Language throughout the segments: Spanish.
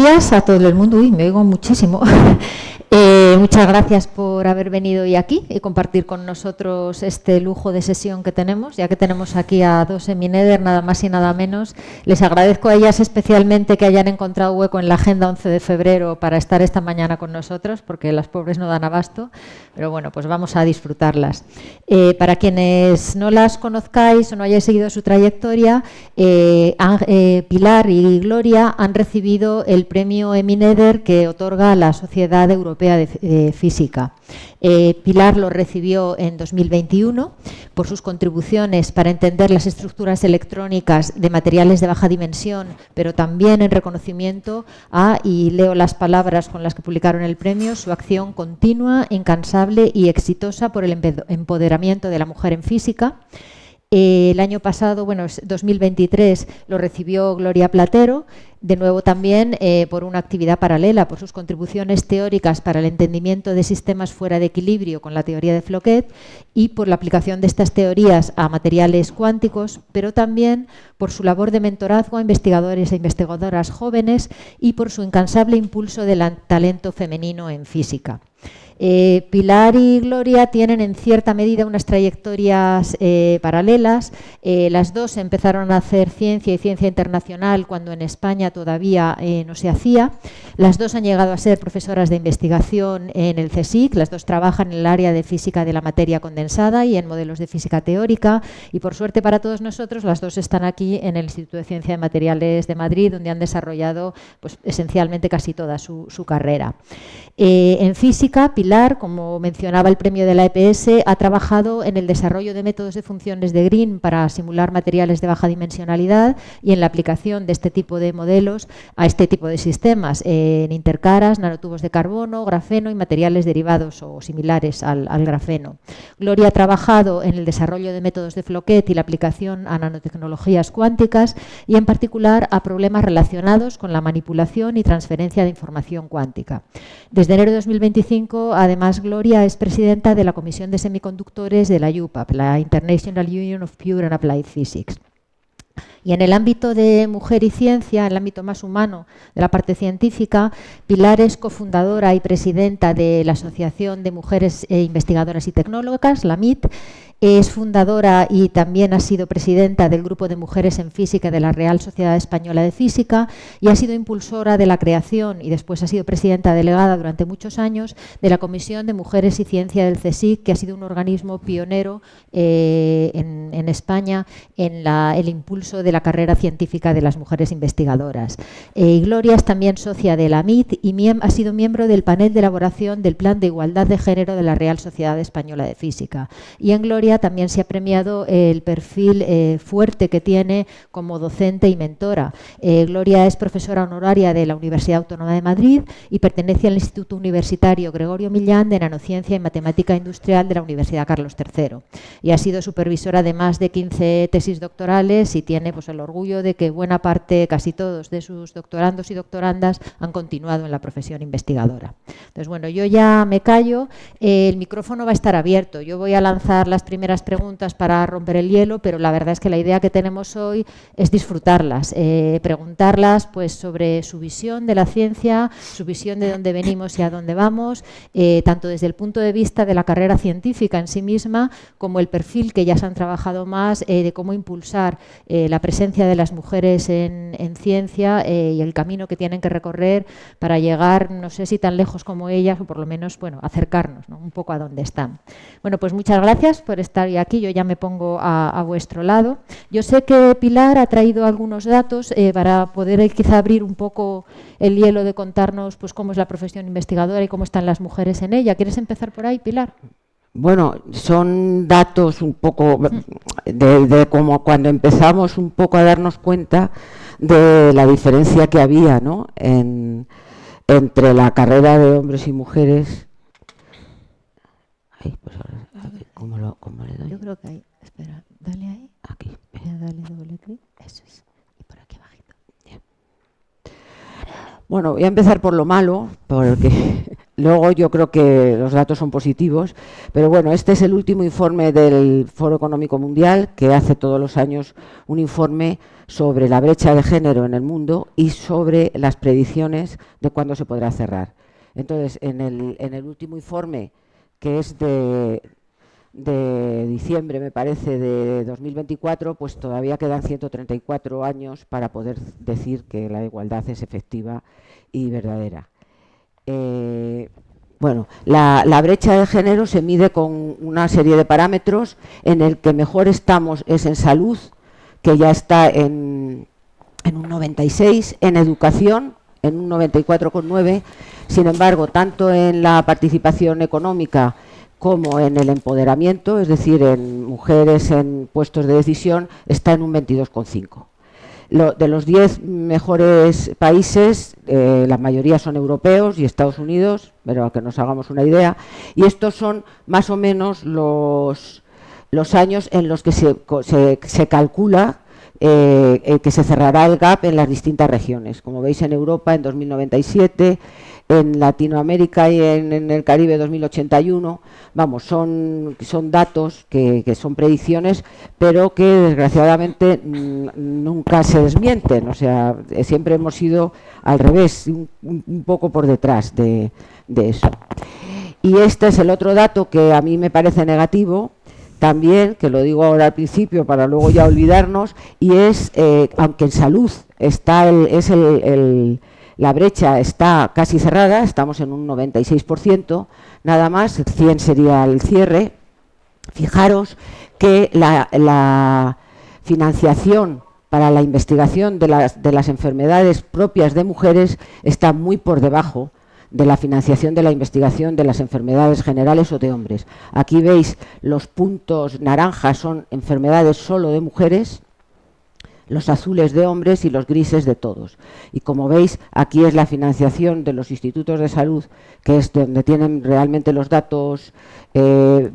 Días a todo el mundo. Uy, me oigo muchísimo. Muchas gracias por haber venido hoy aquí y compartir con nosotros este lujo de sesión que tenemos, ya que tenemos aquí a dos Emineder, nada más y nada menos. Les agradezco a ellas especialmente que hayan encontrado hueco en la agenda 11 de febrero para estar esta mañana con nosotros, porque las pobres no dan abasto, pero bueno, pues vamos a disfrutarlas. Para quienes no las conozcáis o no hayáis seguido su trayectoria, Pilar y Gloria han recibido el premio Emineder que otorga la Sociedad Europea de Física. Pilar lo recibió en 2021 por sus contribuciones para entender las estructuras electrónicas de materiales de baja dimensión, pero también en reconocimiento a, y leo las palabras con las que publicaron el premio, su acción continua, incansable y exitosa por el empoderamiento de la mujer en física. El año pasado, bueno, 2023, lo recibió Gloria Platero, de nuevo también por una actividad paralela, por sus contribuciones teóricas para el entendimiento de sistemas fuera de equilibrio con la teoría de Floquet y por la aplicación de estas teorías a materiales cuánticos, pero también por su labor de mentorazgo a investigadores e investigadoras jóvenes y por su incansable impulso del talento femenino en física. Pilar y Gloria tienen en cierta medida unas trayectorias paralelas. Las dos empezaron a hacer ciencia y ciencia internacional cuando en España todavía no se hacía. Las dos han llegado a ser profesoras de investigación en el CSIC. Las dos trabajan en el área de física de la materia condensada y en modelos de física teórica. Y por suerte para todos nosotros, las dos están aquí en el Instituto de Ciencia de Materiales de Madrid, donde han desarrollado pues, esencialmente casi toda su carrera. En física, Pilar, como mencionaba el premio de la EPS, ha trabajado en el desarrollo de métodos de funciones de Green para simular materiales de baja dimensionalidad y en la aplicación de este tipo de modelos a este tipo de sistemas, en intercaras, nanotubos de carbono, grafeno y materiales derivados o similares al grafeno. Gloria ha trabajado en el desarrollo de métodos de Floquet y la aplicación a nanotecnologías cuánticas y en particular a problemas relacionados con la manipulación y transferencia de información cuántica. Desde enero de 2025, además, Gloria es presidenta de la Comisión de Semiconductores de la UPAP, la International Union of Pure and Applied Physics. Y en el ámbito de mujer y ciencia, en el ámbito más humano de la parte científica, Pilar es cofundadora y presidenta de la Asociación de Mujeres Investigadoras y Tecnólogas, la MIT. Es fundadora y también ha sido presidenta del Grupo de Mujeres en Física de la Real Sociedad Española de Física y ha sido impulsora de la creación y después ha sido presidenta delegada durante muchos años de la Comisión de Mujeres y Ciencia del CSIC, que ha sido un organismo pionero en España en el impulso de la carrera científica de las mujeres investigadoras. Gloria es también socia de la MIT y ha sido miembro del panel de elaboración del Plan de Igualdad de Género de la Real Sociedad Española de Física. Y en Gloria también se ha premiado el perfil fuerte que tiene como docente y mentora. Gloria es profesora honoraria de la Universidad Autónoma de Madrid y pertenece al Instituto Universitario Gregorio Millán de Nanociencia y Matemática Industrial de la Universidad Carlos III. Y ha sido supervisora de más de 15 tesis doctorales y tiene pues, el orgullo de que buena parte, casi todos de sus doctorandos y doctorandas han continuado en la profesión investigadora. Entonces, bueno, yo ya me callo. El micrófono va a estar abierto. Yo voy a lanzar las primeras preguntas para romper el hielo, pero la verdad es que la idea que tenemos hoy es disfrutarlas, preguntarlas pues, sobre su visión de la ciencia, su visión de dónde venimos y a dónde vamos, tanto desde el punto de vista de la carrera científica en sí misma, como el perfil que ya se han trabajado más de cómo impulsar la presencia de las mujeres en ciencia y el camino que tienen que recorrer para llegar, no sé si tan lejos como ellas, o por lo menos bueno, acercarnos, ¿no? Un poco a dónde están. Bueno, pues muchas gracias por estar aquí. Yo ya me pongo a vuestro lado. Yo sé que Pilar ha traído algunos datos para poder quizá abrir un poco el hielo de contarnos pues, cómo es la profesión investigadora y cómo están las mujeres en ella. ¿Quieres empezar por ahí, Pilar? Bueno, son datos un poco de como cuando empezamos un poco a darnos cuenta de la diferencia que había, ¿no? Entre la carrera de hombres y mujeres. Ay, pues ahora, ¿cómo le doy? Yo creo que ahí. Espera, dale ahí. Aquí. Ya, dale doble clic. Eso es. Y por aquí abajito. Bien. Bueno, voy a empezar por lo malo, porque Luego yo creo que los datos son positivos, pero bueno, este es el último informe del Foro Económico Mundial, que hace todos los años un informe sobre la brecha de género en el mundo y sobre las predicciones de cuándo se podrá cerrar. Entonces, en el último informe, que es de diciembre, me parece, de 2024, pues todavía quedan 134 años para poder decir que la igualdad es efectiva y verdadera. Bueno, la brecha de género se mide con una serie de parámetros. En el que mejor estamos es en salud, que ya está en un 96, en educación en un 94,9. Sin embargo, tanto en la participación económica como en el empoderamiento, es decir, en mujeres en puestos de decisión, está en un 22,5. De los 10 mejores países, la mayoría son europeos y Estados Unidos, pero a que nos hagamos una idea, y estos son más o menos los años en los que se calcula que se cerrará el gap en las distintas regiones. Como veis, en Europa en 2097, en Latinoamérica y en el Caribe 2081, vamos, son datos que son predicciones, pero que desgraciadamente nunca se desmienten. O sea, siempre hemos ido al revés, un poco por detrás de eso. Y este es el otro dato que a mí me parece negativo, también, que lo digo ahora al principio para luego ya olvidarnos, y es, aunque en salud está la brecha está casi cerrada, estamos en un 96%, nada más, 100 sería el cierre. Fijaros que la financiación para la investigación de las enfermedades propias de mujeres está muy por debajo de la financiación de la investigación de las enfermedades generales o de hombres. Aquí veis los puntos naranjas son enfermedades solo de mujeres, los azules de hombres y los grises de todos. Y como veis, aquí es la financiación de los institutos de salud, que es donde tienen realmente los datos que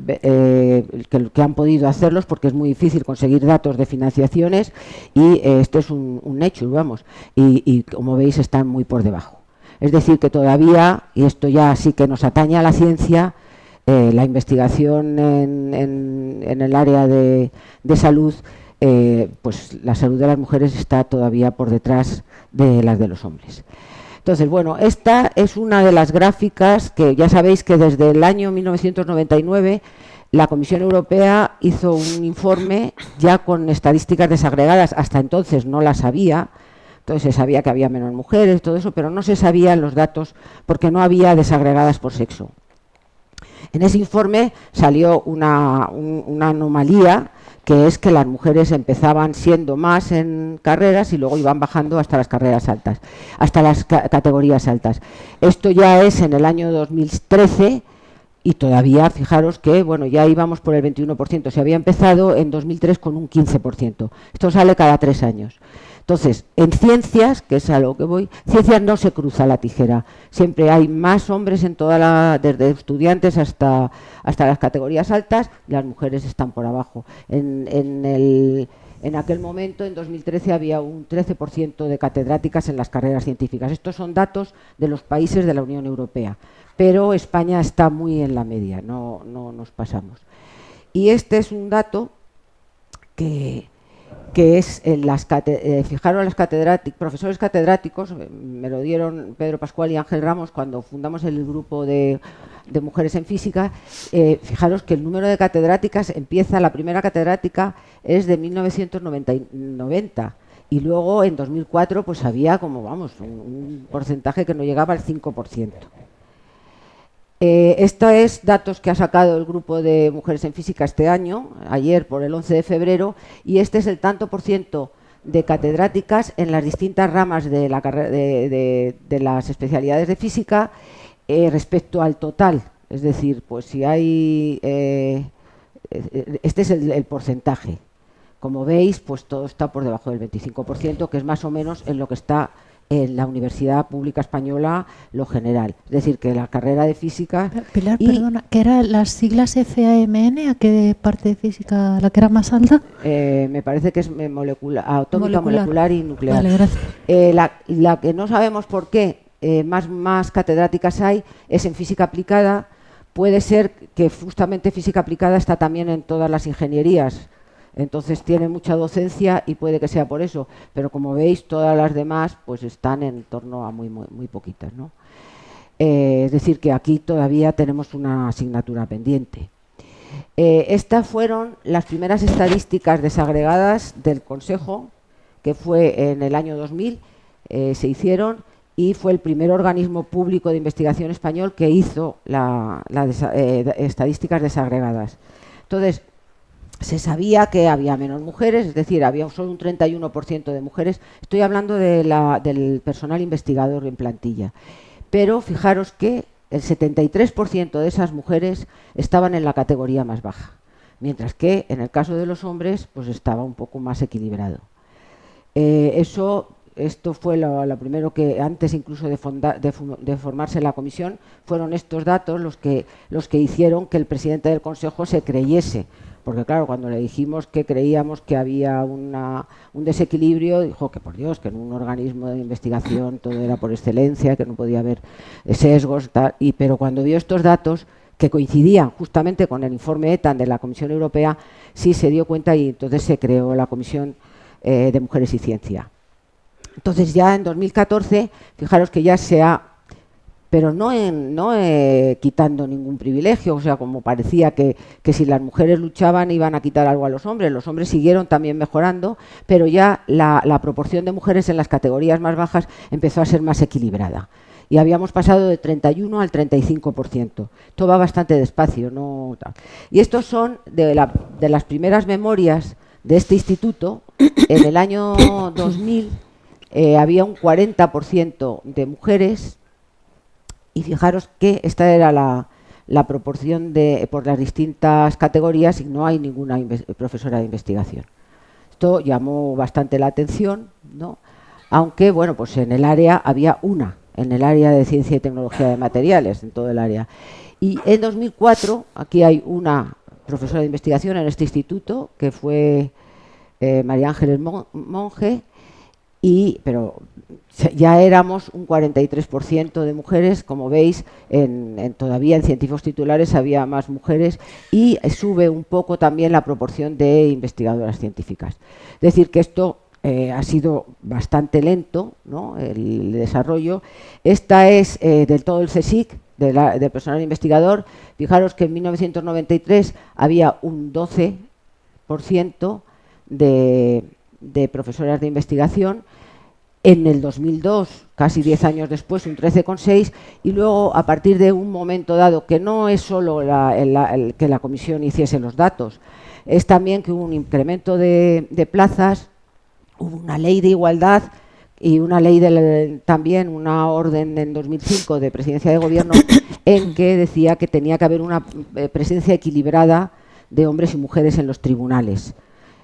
han podido hacerlos, porque es muy difícil conseguir datos de financiaciones, y este es un hecho, vamos, y como veis están muy por debajo. Es decir, que todavía, y esto ya sí que nos atañe a la ciencia, la investigación en el área de salud, pues la salud de las mujeres está todavía por detrás de las de los hombres. Entonces, bueno, esta es una de las gráficas que ya sabéis que desde el año 1999 la Comisión Europea hizo un informe ya con estadísticas desagregadas. Hasta entonces no las había. Entonces se sabía que había menos mujeres, todo eso, pero no se sabían los datos porque no había desagregadas por sexo. En ese informe salió una anomalía, que es que las mujeres empezaban siendo más en carreras y luego iban bajando hasta las carreras altas, hasta las categorías altas. Esto ya es en el año 2013 y todavía, fijaros que bueno, ya íbamos por el 21%. Se había empezado en 2003 con un 15%. Esto sale cada 3 años. Entonces, en ciencias, que es a lo que voy, ciencias no se cruza la tijera. Siempre hay más hombres en desde estudiantes hasta las categorías altas, y las mujeres están por abajo. En aquel momento, en 2013, había un 13% de catedráticas en las carreras científicas. Estos son datos de los países de la Unión Europea, pero España está muy en la media, no nos pasamos. Y este es un dato que es fijaros, los profesores catedráticos, me lo dieron Pedro Pascual y Ángel Ramos cuando fundamos el grupo de mujeres en física. Fijaros que el número de catedráticas empieza, la primera catedrática es de 1990 y luego en 2004 pues había como, vamos, un porcentaje que no llegaba al 5%. Esto es datos que ha sacado el grupo de mujeres en física este año, ayer por el 11 de febrero, y este es el tanto por ciento de catedráticas en las distintas ramas de las especialidades de física respecto al total. Es decir, pues si hay... este es el porcentaje. Como veis, pues todo está por debajo del 25%, que es más o menos en lo que está en la Universidad Pública Española lo general. Es decir, que la carrera de física... Pilar, perdona, ¿qué eran las siglas FAMN? ¿A qué parte de física la que era más alta? Me parece que es atómica, molecular y nuclear. Vale, gracias. La que no sabemos por qué más catedráticas hay es en física aplicada. Puede ser que justamente física aplicada está también en todas las ingenierías, entonces tiene mucha docencia y puede que sea por eso, pero como veis todas las demás pues están en torno a muy poquitas, ¿no? Es decir, que aquí todavía tenemos una asignatura pendiente. Estas fueron las primeras estadísticas desagregadas del Consejo, que fue en el año 2000, se hicieron, y fue el primer organismo público de investigación español que hizo estadísticas desagregadas. Entonces, se sabía que había menos mujeres, es decir, había solo un 31% de mujeres. Estoy hablando del personal investigador en plantilla. Pero fijaros que el 73% de esas mujeres estaban en la categoría más baja, mientras que en el caso de los hombres pues estaba un poco más equilibrado. Esto fue lo primero que, antes incluso de formarse la comisión, fueron estos datos los que hicieron que el presidente del Consejo se creyese. Porque claro, cuando le dijimos que creíamos que había un desequilibrio, dijo que por Dios, que en un organismo de investigación todo era por excelencia, que no podía haber sesgos, tal, pero cuando vio estos datos, que coincidían justamente con el informe ETAN de la Comisión Europea, sí se dio cuenta y entonces se creó la Comisión de Mujeres y Ciencia. Entonces ya en 2014, fijaros que ya se ha, pero no quitando ningún privilegio, o sea, como parecía que si las mujeres luchaban iban a quitar algo a los hombres siguieron también mejorando, pero ya la proporción de mujeres en las categorías más bajas empezó a ser más equilibrada. Y habíamos pasado de 31 al 35%. Esto va bastante despacio, ¿no? Y estos son de las primeras memorias de este instituto. En el año 2000 había un 40% de mujeres, y fijaros que esta era la proporción por las distintas categorías, y no hay ninguna profesora de investigación. Esto llamó bastante la atención, ¿no? Aunque, bueno, pues en el área había una, en el área de ciencia y tecnología de materiales, en todo el área. Y en 2004, aquí hay una profesora de investigación en este instituto, que fue María Ángeles Monge, pero ya éramos un 43% de mujeres, como veis, todavía en científicos titulares había más mujeres, y sube un poco también la proporción de investigadoras científicas. Es decir, que esto ha sido bastante lento, ¿no?, el desarrollo. Esta es del todo el CSIC, del personal investigador. Fijaros que en 1993 había un 12% de profesoras de investigación. En el 2002, casi 10 años después, un 13,6%, y luego a partir de un momento dado, que no es solo que la comisión hiciese los datos, es también que hubo un incremento de plazas, hubo una ley de igualdad y una ley también una orden en 2005 de presidencia de gobierno en que decía que tenía que haber una presencia equilibrada de hombres y mujeres en los tribunales.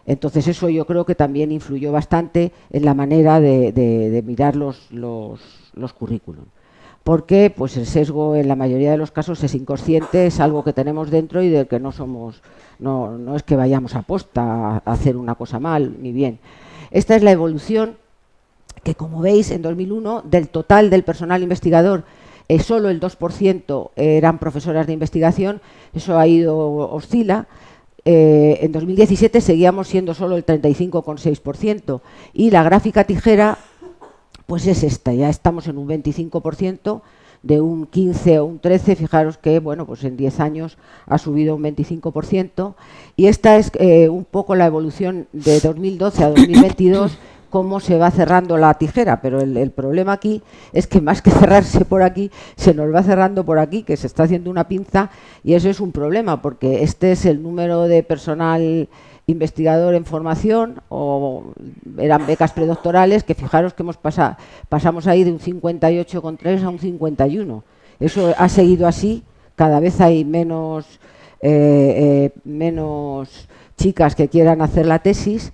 Entonces eso yo creo que también influyó bastante en la manera de mirar los currículum. Porque pues el sesgo en la mayoría de los casos es inconsciente, es algo que tenemos dentro y del que no es que vayamos a posta a hacer una cosa mal ni bien. Esta es la evolución que, como veis, en 2001 del total del personal investigador solo el 2% eran profesoras de investigación. Eso oscila. En 2017 seguíamos siendo solo el 35,6%, y la gráfica tijera pues es esta, ya estamos en un 25%, de un 15 o un 13, fijaros que bueno, pues en 10 años ha subido un 25%, y esta es un poco la evolución de 2012 a 2022, cómo se va cerrando la tijera, pero el problema aquí es que más que cerrarse por aquí, se nos va cerrando por aquí, que se está haciendo una pinza, y eso es un problema, porque este es el número de personal investigador en formación, o eran becas predoctorales, que fijaros que pasamos ahí de un 58,3 a un 51. Eso ha seguido así, cada vez hay menos chicas que quieran hacer la tesis,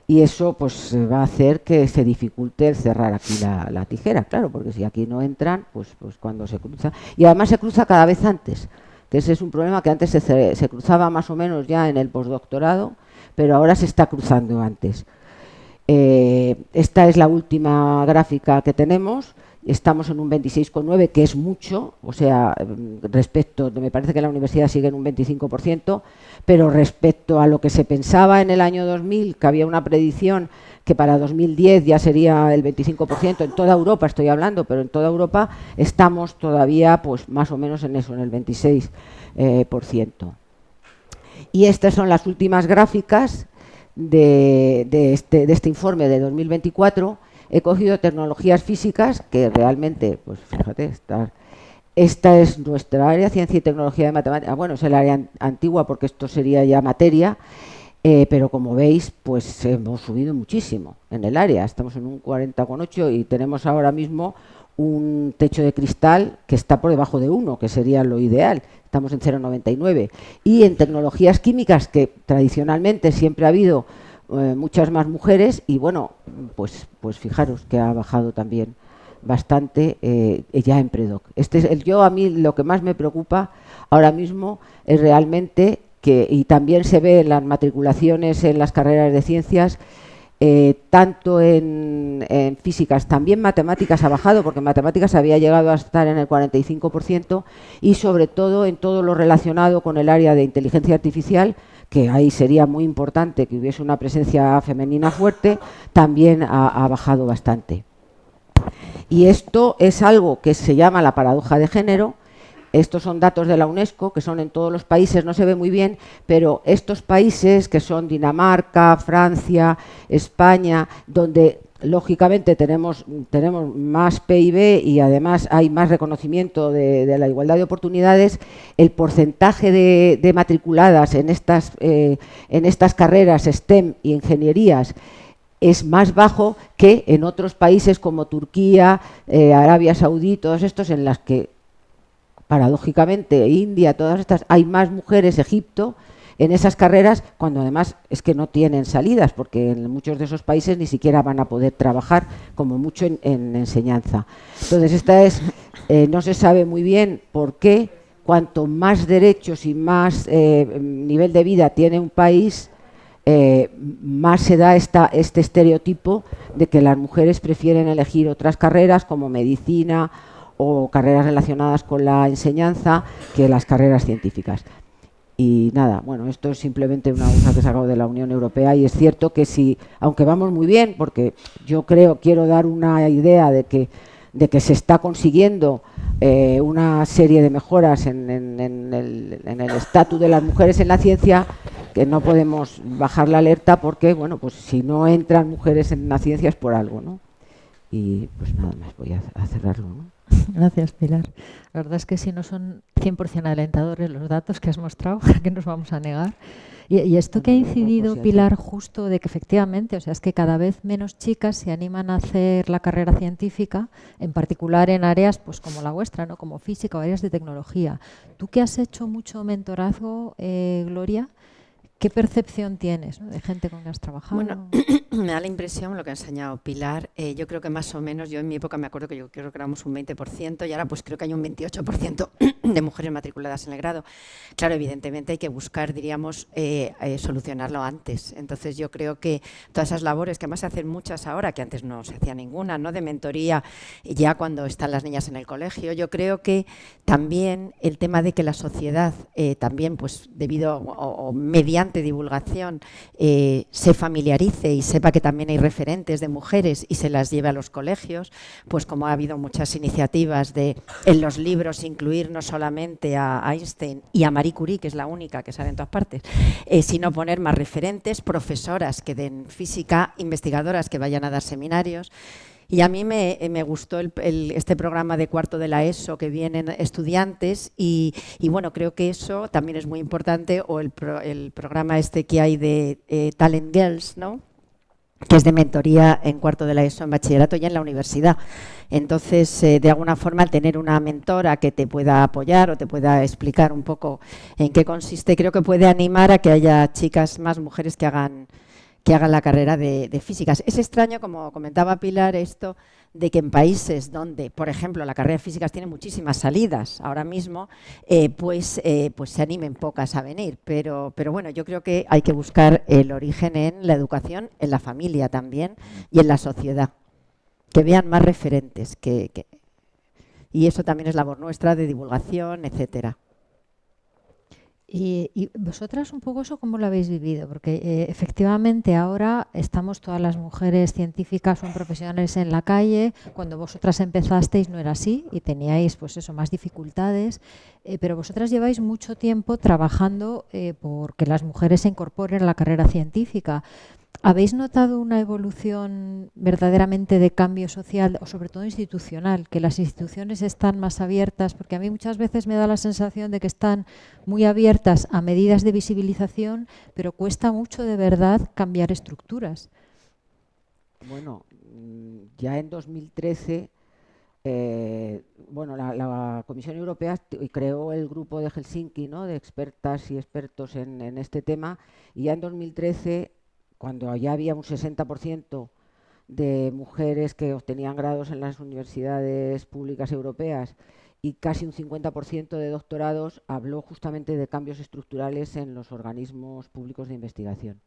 y eso pues va a hacer que se dificulte el cerrar aquí la tijera, claro, porque si aquí no entran, pues cuando se cruza, y además se cruza cada vez antes, que ese es un problema, que antes se cruzaba más o menos ya en el postdoctorado, pero ahora se está cruzando antes. Esta es la última gráfica que tenemos. Estamos en un 26,9, que es mucho, o sea, respecto, me parece que la universidad sigue en un 25%, pero respecto a lo que se pensaba en el año 2000, que había una predicción que para 2010 ya sería el 25%, en toda Europa estoy hablando, pero en toda Europa estamos todavía pues más o menos en eso, en el 26%. Y estas son las últimas gráficas de este informe de 2024. He cogido tecnologías físicas que realmente, pues fíjate, esta es nuestra área, ciencia y tecnología de matemáticas. Bueno, es el área antigua porque esto sería ya materia, pero como veis, pues hemos subido muchísimo en el área. Estamos en un 40,8 y tenemos ahora mismo un techo de cristal que está por debajo de 1, que sería lo ideal. Estamos en 0,99. Y en tecnologías químicas, que tradicionalmente siempre ha habido muchas más mujeres, y bueno, pues fijaros que ha bajado también bastante ya en predoc. A mí lo que más me preocupa ahora mismo es realmente que, y también se ve en las matriculaciones en las carreras de ciencias, tanto en físicas, también matemáticas ha bajado, porque matemáticas había llegado a estar en el 45%, y sobre todo en todo lo relacionado con el área de inteligencia artificial, que ahí sería muy importante que hubiese una presencia femenina fuerte, también ha bajado bastante. Y esto es algo que se llama la paradoja de género. Estos son datos de la UNESCO, que son en todos los países, no se ve muy bien, pero estos países que son Dinamarca, Francia, España, donde lógicamente tenemos más PIB y además hay más reconocimiento de la igualdad de oportunidades, el porcentaje de matriculadas en estas carreras STEM y ingenierías es más bajo que en otros países como Turquía, Arabia Saudí, todos estos en las que paradójicamente India, todas estas, hay más mujeres, Egipto, en esas carreras, cuando además es que no tienen salidas, porque en muchos de esos países ni siquiera van a poder trabajar, como mucho en enseñanza. Entonces, no se sabe muy bien por qué, cuanto más derechos y más nivel de vida tiene un país, más se da este estereotipo de que las mujeres prefieren elegir otras carreras como medicina o carreras relacionadas con la enseñanza que las carreras científicas. Y nada, bueno, esto es simplemente una cosa que he sacado de la Unión Europea, y es cierto que si, aunque vamos muy bien, porque yo quiero dar una idea de que se está consiguiendo una serie de mejoras en el estatus de las mujeres en la ciencia, que no podemos bajar la alerta porque, bueno, pues si no entran mujeres en la ciencia es por algo, ¿no? Y pues nada más, voy a cerrarlo, ¿no? Gracias, Pilar. La verdad es que si no son 100% alentadores los datos que has mostrado, ¿qué nos vamos a negar? Y esto que ha incidido, Pilar, justo de que efectivamente, o sea, es que cada vez menos chicas se animan a hacer la carrera científica, en particular en áreas pues como la vuestra, ¿no? Como física o áreas de tecnología. Tú que has hecho mucho mentorazgo, Gloria, ¿qué percepción tienes, ¿no? De gente con que has trabajado? Bueno, me da la impresión, lo que ha enseñado Pilar, yo creo que más o menos, yo en mi época me acuerdo que yo creo que éramos un 20% y ahora pues creo que hay un 28% de mujeres matriculadas en el grado. Claro, evidentemente hay que buscar, diríamos, solucionarlo antes. Entonces yo creo que todas esas labores, que además se hacen muchas ahora, que antes no se hacía ninguna, ¿no? De mentoría ya cuando están las niñas en el colegio, yo creo que también el tema de que la sociedad también, pues debido o mediante divulgación se familiarice y sepa que también hay referentes de mujeres y se las lleve a los colegios, pues como ha habido muchas iniciativas de en los libros incluir no solamente a Einstein y a Marie Curie, que es la única que sale en todas partes, sino poner más referentes, profesoras que den física, investigadoras que vayan a dar seminarios. Y a mí me gustó este programa de cuarto de la ESO, que vienen estudiantes y bueno, creo que eso también es muy importante, o el programa este que hay de Talent Girls, ¿no? Que es de mentoría en cuarto de la ESO, en bachillerato y en la universidad. Entonces, de alguna forma, al tener una mentora que te pueda apoyar o te pueda explicar un poco en qué consiste, creo que puede animar a que haya chicas, más mujeres que hagan que hagan la carrera de físicas. Es extraño, como comentaba Pilar, esto de que en países donde, por ejemplo, la carrera de físicas tiene muchísimas salidas ahora mismo, pues se animen pocas a venir. Pero bueno, yo creo que hay que buscar el origen en la educación, en la familia también y en la sociedad. Que vean más referentes. Y eso también es labor nuestra de divulgación, etcétera. Y vosotras un poco eso cómo lo habéis vivido, porque efectivamente ahora estamos todas las mujeres científicas o profesionales en la calle. Cuando vosotras empezasteis no era así y teníais pues eso, más dificultades, pero vosotras lleváis mucho tiempo trabajando porque las mujeres se incorporen a la carrera científica. ¿Habéis notado una evolución verdaderamente de cambio social o sobre todo institucional? Que las instituciones están más abiertas, porque a mí muchas veces me da la sensación de que están muy abiertas a medidas de visibilización, pero cuesta mucho de verdad cambiar estructuras. Bueno, ya en 2013, bueno, la Comisión Europea creó el grupo de Helsinki, ¿no?, de expertas y expertos en este tema, y ya en 2013, cuando ya había un 60% de mujeres que obtenían grados en las universidades públicas europeas y casi un 50% de doctorados, habló justamente de cambios estructurales en los organismos públicos de investigación.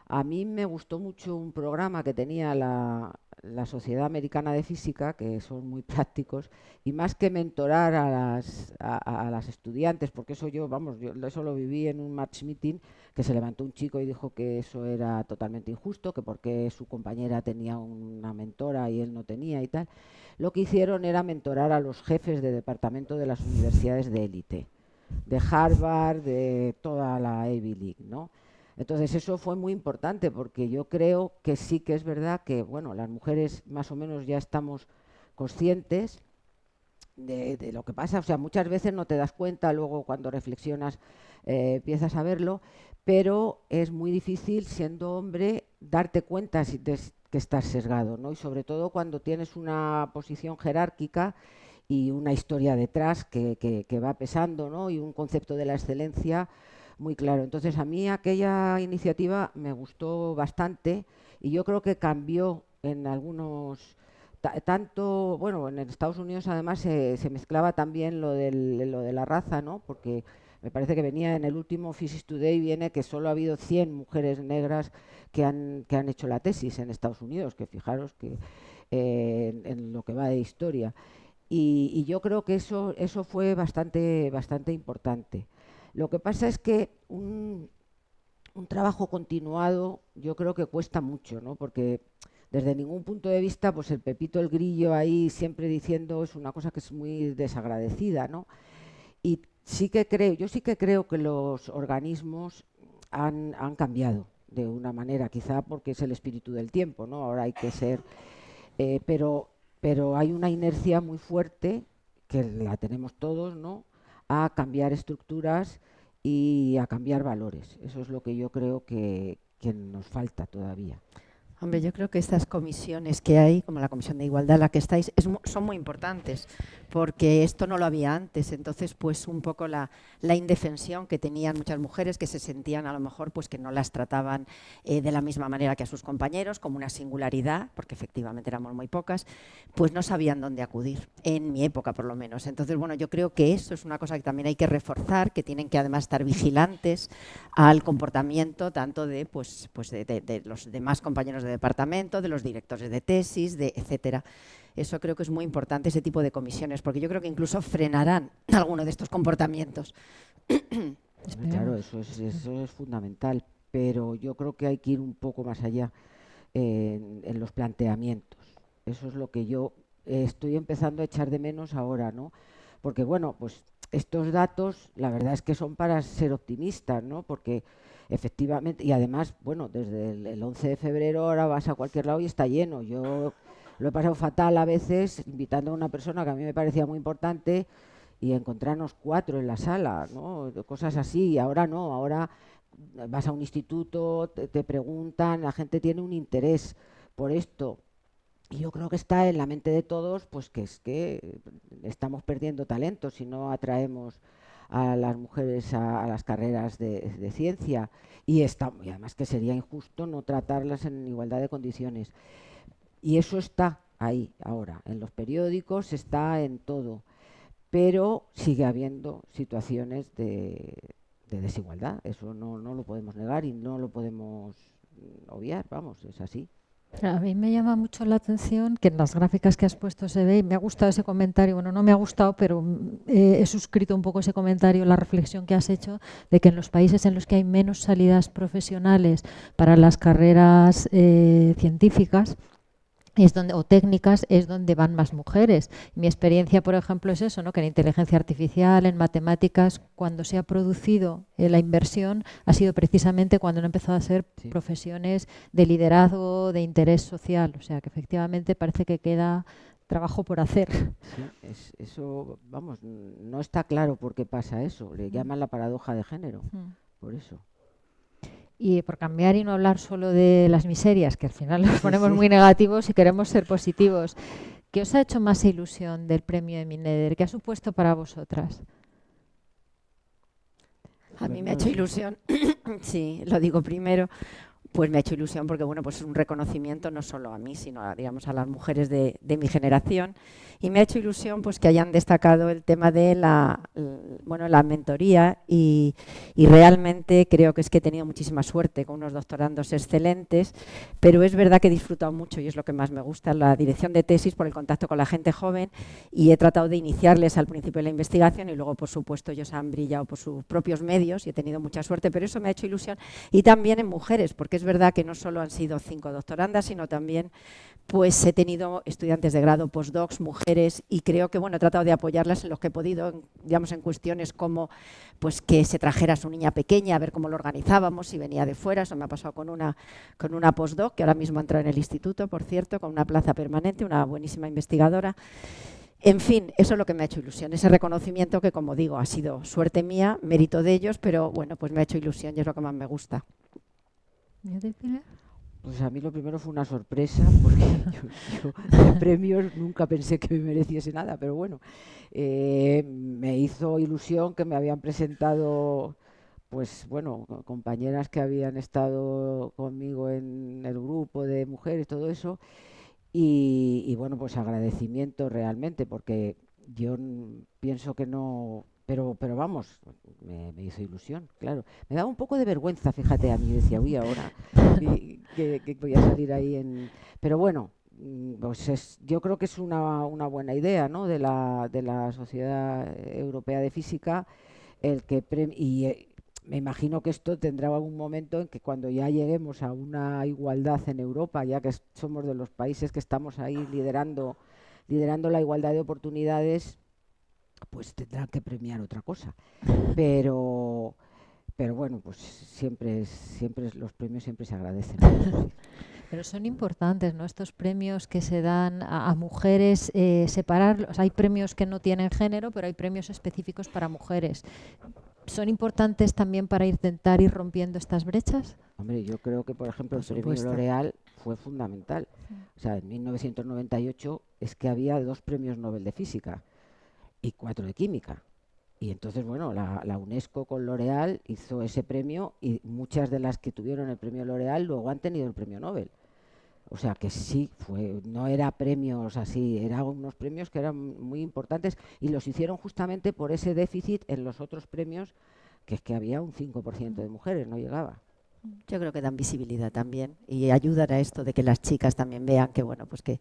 A mí me gustó mucho un programa que tenía la Sociedad Americana de Física, que son muy prácticos, y más que mentorar a las estudiantes, porque eso yo eso lo viví en un March Meeting, que se levantó un chico y dijo que eso era totalmente injusto, que porque su compañera tenía una mentora y él no tenía y tal. Lo que hicieron era mentorar a los jefes de departamento de las universidades de élite, de Harvard, de toda la Ivy League, ¿no? Entonces eso fue muy importante porque yo creo que sí que es verdad que, bueno, las mujeres más o menos ya estamos conscientes de lo que pasa. O sea, muchas veces no te das cuenta, luego cuando reflexionas empiezas a verlo, pero es muy difícil siendo hombre darte cuenta que estás sesgado, ¿no? Y sobre todo cuando tienes una posición jerárquica y una historia detrás que va pesando, ¿no? Y un concepto de la excelencia muy claro. Entonces a mí aquella iniciativa me gustó bastante y yo creo que cambió en algunos, tanto, bueno, en Estados Unidos además se mezclaba también lo de la raza, ¿no? Porque me parece que venía en el último Physics Today, viene que solo ha habido 100 mujeres negras que han hecho la tesis en Estados Unidos, que fijaros que en lo que va de historia. Y yo creo que eso fue bastante importante. Lo que pasa es que un trabajo continuado yo creo que cuesta mucho, ¿no? Porque desde ningún punto de vista, pues el Pepito el Grillo ahí siempre diciendo es una cosa que es muy desagradecida, ¿no? Y yo sí que creo que los organismos han cambiado de una manera, quizá porque es el espíritu del tiempo, ¿no? Ahora hay que ser, pero hay una inercia muy fuerte, que la tenemos todos, ¿no?, a cambiar estructuras y a cambiar valores. Eso es lo que yo creo que nos falta todavía. Hombre, yo creo que estas comisiones que hay, como la Comisión de Igualdad, la que estáis, son muy importantes, porque esto no lo había antes. Entonces, pues un poco la indefensión que tenían muchas mujeres que se sentían a lo mejor pues que no las trataban de la misma manera que a sus compañeros, como una singularidad, porque efectivamente éramos muy pocas, pues no sabían dónde acudir, en mi época por lo menos. Entonces, bueno, yo creo que eso es una cosa que también hay que reforzar, que tienen que además estar vigilantes al comportamiento tanto de los demás compañeros de departamento, de los directores de tesis, etcétera. Eso creo que es muy importante, ese tipo de comisiones, porque yo creo que incluso frenarán alguno de estos comportamientos. Claro, eso es fundamental, pero yo creo que hay que ir un poco más allá en los planteamientos. Eso es lo que yo estoy empezando a echar de menos ahora, ¿no? Porque, bueno, pues estos datos, la verdad es que son para ser optimistas, ¿no? Porque efectivamente, y además, bueno, desde el 11 de febrero ahora vas a cualquier lado y está lleno. Yo lo he pasado fatal a veces invitando a una persona que a mí me parecía muy importante y encontrarnos 4 en la sala, ¿no? Cosas así. Y ahora no, ahora vas a un instituto, te preguntan, la gente tiene un interés por esto. Y yo creo que está en la mente de todos, pues que es que estamos perdiendo talento si no atraemos a las mujeres a las carreras de ciencia, y además que sería injusto no tratarlas en igualdad de condiciones. Y eso está ahí ahora, en los periódicos, está en todo, pero sigue habiendo situaciones de desigualdad, eso no lo podemos negar y no lo podemos obviar, vamos, es así. A mí me llama mucho la atención que en las gráficas que has puesto se ve, y me ha gustado ese comentario, bueno, no me ha gustado, pero he suscrito un poco ese comentario, la reflexión que has hecho, de que en los países en los que hay menos salidas profesionales para las carreras científicas, o técnicas, es donde van más mujeres. Mi experiencia, por ejemplo, es eso, ¿no? Que en inteligencia artificial, en matemáticas, cuando se ha producido la inversión, ha sido precisamente cuando han empezado a ser profesiones de liderazgo, de interés social. O sea, que efectivamente parece que queda trabajo por hacer. Sí, eso, vamos, no está claro por qué pasa eso. Le llaman la paradoja de género, por eso. Y por cambiar y no hablar solo de las miserias, que al final nos ponemos muy negativos y queremos ser positivos. ¿Qué os ha hecho más ilusión del premio Emineder? ¿Qué ha supuesto para vosotras? A mí me ha hecho ilusión, sí, lo digo primero, pues me ha hecho ilusión porque bueno, pues es un reconocimiento no solo a mí, sino a, digamos, a las mujeres de mi generación. Y me ha hecho ilusión pues que hayan destacado el tema de la mentoría y realmente creo que es que he tenido muchísima suerte con unos doctorandos excelentes, pero es verdad que he disfrutado mucho y es lo que más me gusta, la dirección de tesis por el contacto con la gente joven, y he tratado de iniciarles al principio de la investigación y luego por supuesto ellos han brillado por sus propios medios y he tenido mucha suerte, pero eso me ha hecho ilusión. Y también en mujeres, porque es verdad que no solo han sido 5 doctorandas, sino también pues he tenido estudiantes de grado, postdocs, mujeres, y creo que bueno, he tratado de apoyarlas en lo que he podido, digamos, en cuestiones como pues que se trajera a su niña pequeña, a ver cómo lo organizábamos, si venía de fuera. Eso me ha pasado con una postdoc, que ahora mismo entra en el instituto, por cierto, con una plaza permanente, una buenísima investigadora. En fin, eso es lo que me ha hecho ilusión, ese reconocimiento que, como digo, ha sido suerte mía, mérito de ellos, pero bueno, pues me ha hecho ilusión y es lo que más me gusta. ¿Y de Pilar? Pues a mí lo primero fue una sorpresa, porque yo de premios nunca pensé que me mereciese nada, pero bueno, me hizo ilusión que me habían presentado, pues bueno, compañeras que habían estado conmigo en el grupo de mujeres, todo eso, y bueno, pues agradecimiento realmente, porque yo pienso que no... Pero vamos, me hizo ilusión, claro. Me daba un poco de vergüenza, fíjate, a mí decía, uy, ahora que voy a salir ahí en... Pero bueno, pues yo creo que es una buena idea, ¿no? de la Sociedad Europea de Física, el que me imagino que esto tendrá algún momento en que cuando ya lleguemos a una igualdad en Europa, ya que somos de los países que estamos ahí liderando la igualdad de oportunidades, pues tendrán que premiar otra cosa. Pero bueno, pues siempre los premios siempre se agradecen. Pero son importantes, ¿no? Estos premios que se dan a mujeres, separarlos. Hay premios que no tienen género, pero hay premios específicos para mujeres. ¿Son importantes también para intentar ir rompiendo estas brechas? Hombre, yo creo que, por ejemplo, el premio L'Oréal fue fundamental. O sea, en 1998 es que había 2 premios Nobel de Física y 4 de Química. Y entonces, bueno, la UNESCO con L'Oréal hizo ese premio y muchas de las que tuvieron el premio L'Oréal luego han tenido el premio Nobel. O sea que sí, no era premios así, eran unos premios que eran muy importantes y los hicieron justamente por ese déficit en los otros premios, que es que había un 5% de mujeres, no llegaba. Yo creo que dan visibilidad también y ayudan a esto de que las chicas también vean que, bueno, pues que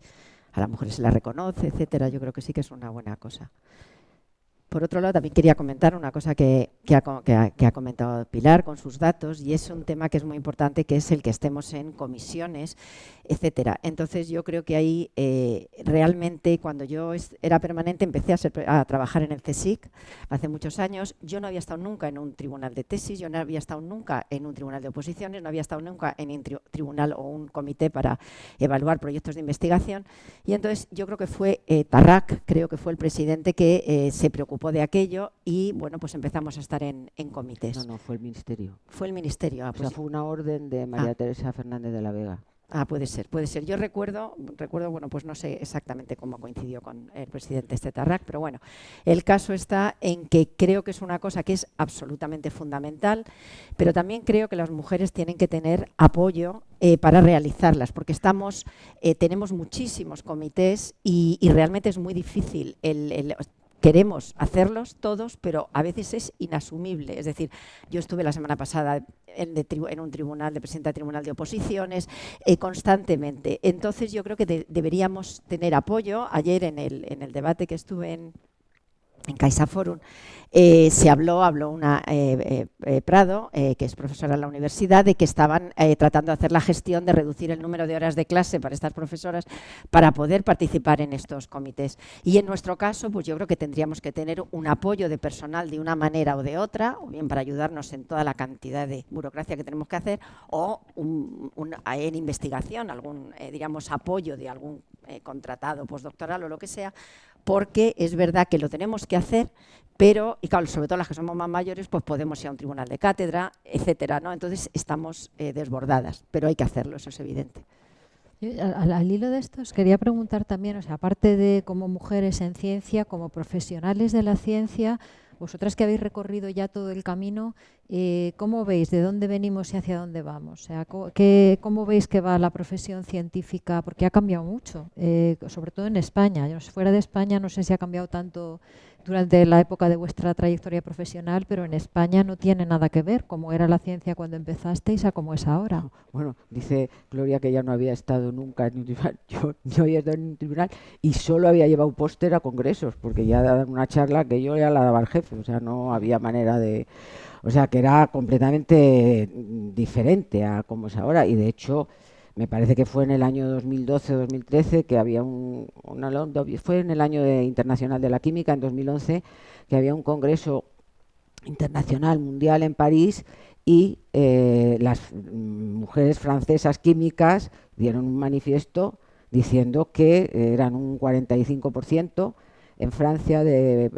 a las mujeres se las reconoce, etcétera. Yo creo que sí que es una buena cosa. Por otro lado, también quería comentar una cosa que ha comentado Pilar con sus datos, y es un tema que es muy importante, que es el que estemos en comisiones, etcétera. Entonces, yo creo que ahí realmente, cuando yo era permanente, empecé a trabajar en el CSIC hace muchos años. Yo no había estado nunca en un tribunal de tesis, yo no había estado nunca en un tribunal de oposiciones, no había estado nunca en un tribunal o un comité para evaluar proyectos de investigación. Y entonces, yo creo que fue Tarrac, creo que fue el presidente que se preocupó de aquello y bueno, pues empezamos a estar en comités. No, fue el Ministerio. Fue el Ministerio. O sea, fue una orden de María Teresa Fernández de la Vega. Puede ser, puede ser. Yo recuerdo, bueno, pues no sé exactamente cómo coincidió con el presidente Tarrac, pero bueno, el caso está en que creo que es una cosa que es absolutamente fundamental, pero también creo que las mujeres tienen que tener apoyo para realizarlas, porque tenemos muchísimos comités y realmente es muy difícil queremos hacerlos todos, pero a veces es inasumible. Es decir, yo estuve la semana pasada en un tribunal, de presidenta de tribunal de oposiciones, constantemente. Entonces yo creo que deberíamos tener apoyo. Ayer en el debate que estuve en CaixaForum, se habló una Prado, que es profesora en la universidad, de que estaban tratando de hacer la gestión de reducir el número de horas de clase para estas profesoras para poder participar en estos comités. Y en nuestro caso, pues yo creo que tendríamos que tener un apoyo de personal de una manera o de otra, o bien para ayudarnos en toda la cantidad de burocracia que tenemos que hacer, o en investigación, algún digamos apoyo de algún contratado postdoctoral o lo que sea, porque es verdad que lo tenemos que hacer, pero, y claro, sobre todo las que somos más mayores, pues podemos ir a un tribunal de cátedra, etcétera, ¿no? Entonces estamos desbordadas, pero hay que hacerlo, eso es evidente. Al hilo de esto os quería preguntar también, o sea, aparte de como mujeres en ciencia, como profesionales de la ciencia, vosotras que habéis recorrido ya todo el camino, ¿cómo veis de dónde venimos y hacia dónde vamos? O sea, ¿cómo veis que va la profesión científica? Porque ha cambiado mucho, sobre todo en España. Fuera de España no sé si ha cambiado tanto durante la época de vuestra trayectoria profesional, pero en España no tiene nada que ver cómo era la ciencia cuando empezasteis a cómo es ahora. Bueno, dice Gloria que ya no había estado nunca en un tribunal. Yo había estado en un tribunal y solo había llevado póster a congresos, porque ya daban una charla que yo ya la daba al jefe, o sea, no había manera de... O sea, que era completamente diferente a cómo es ahora, y de hecho... Me parece que fue en el año 2012-2013 que había fue en el año internacional de la química, en 2011, que había un congreso internacional mundial en París y las mujeres francesas químicas dieron un manifiesto diciendo que eran un 45% en Francia de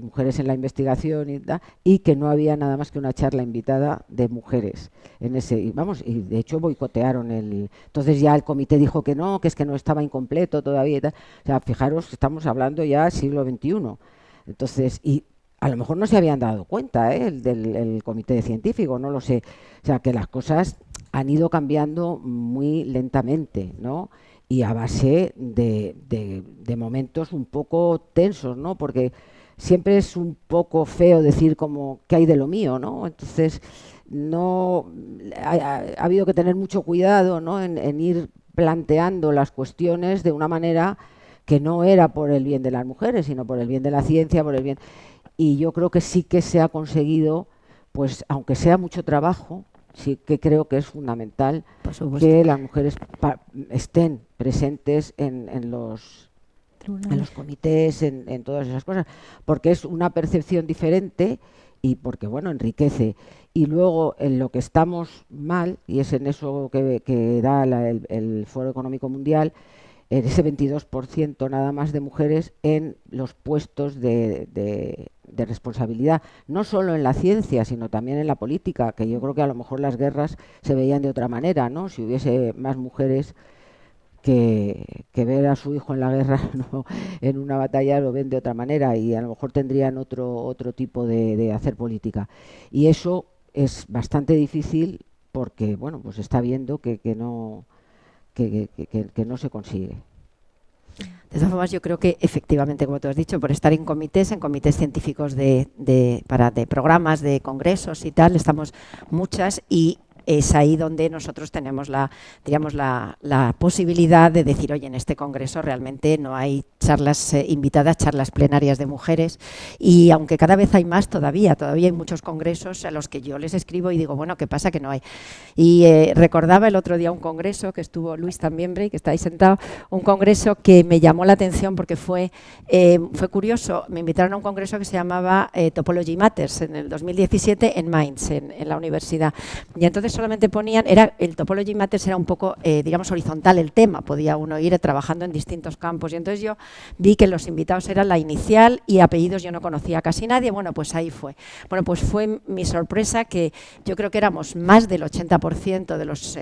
mujeres en la investigación y que no había nada más que una charla invitada de mujeres en ese, y de hecho boicotearon entonces ya el comité dijo que no, que es que no estaba incompleto todavía y tal. O sea, fijaros, estamos hablando ya siglo XXI. Entonces, y a lo mejor no se habían dado cuenta el comité científico, no lo sé. O sea, que las cosas han ido cambiando muy lentamente, ¿no? Y a base de momentos un poco tensos, ¿no? Porque siempre es un poco feo decir como que hay de lo mío, ¿no? Entonces no ha habido que tener mucho cuidado, ¿no? en ir planteando las cuestiones de una manera que no era por el bien de las mujeres, sino por el bien de la ciencia, por el bien. Y yo creo que sí que se ha conseguido, pues aunque sea mucho trabajo, sí que creo que es fundamental que las mujeres estén presentes en los comités, en todas esas cosas, porque es una percepción diferente y porque, bueno, enriquece. Y luego en lo que estamos mal, y es en eso que da el Foro Económico Mundial, ese 22% nada más de mujeres en los puestos de responsabilidad, no solo en la ciencia, sino también en la política, que yo creo que a lo mejor las guerras se veían de otra manera, ¿no? Si hubiese más mujeres que ver a su hijo en la guerra, ¿no? En una batalla lo ven de otra manera y a lo mejor tendrían otro tipo de hacer política. Y eso es bastante difícil porque, bueno, pues está viendo que no se consigue. De todas formas, yo creo que efectivamente, como tú has dicho, por estar en comités científicos de programas, de congresos y tal, estamos muchas y es ahí donde nosotros tenemos la posibilidad de decir, oye, en este congreso realmente no hay charlas invitadas, charlas plenarias de mujeres, y aunque cada vez hay más todavía hay muchos congresos a los que yo les escribo y digo, bueno, ¿qué pasa que no hay? Y recordaba el otro día un congreso que estuvo Luis también, que está ahí sentado, un congreso que me llamó la atención porque fue curioso. Me invitaron a un congreso que se llamaba Topology Matters en el 2017 en Mainz, en la universidad, y entonces solamente ponían, el Topology Matters era un poco, digamos, horizontal el tema, podía uno ir trabajando en distintos campos, y entonces yo vi que los invitados eran la inicial y apellidos yo no conocía a casi nadie. Bueno, pues ahí fue. Bueno, pues fue mi sorpresa que yo creo que éramos más del 80% de los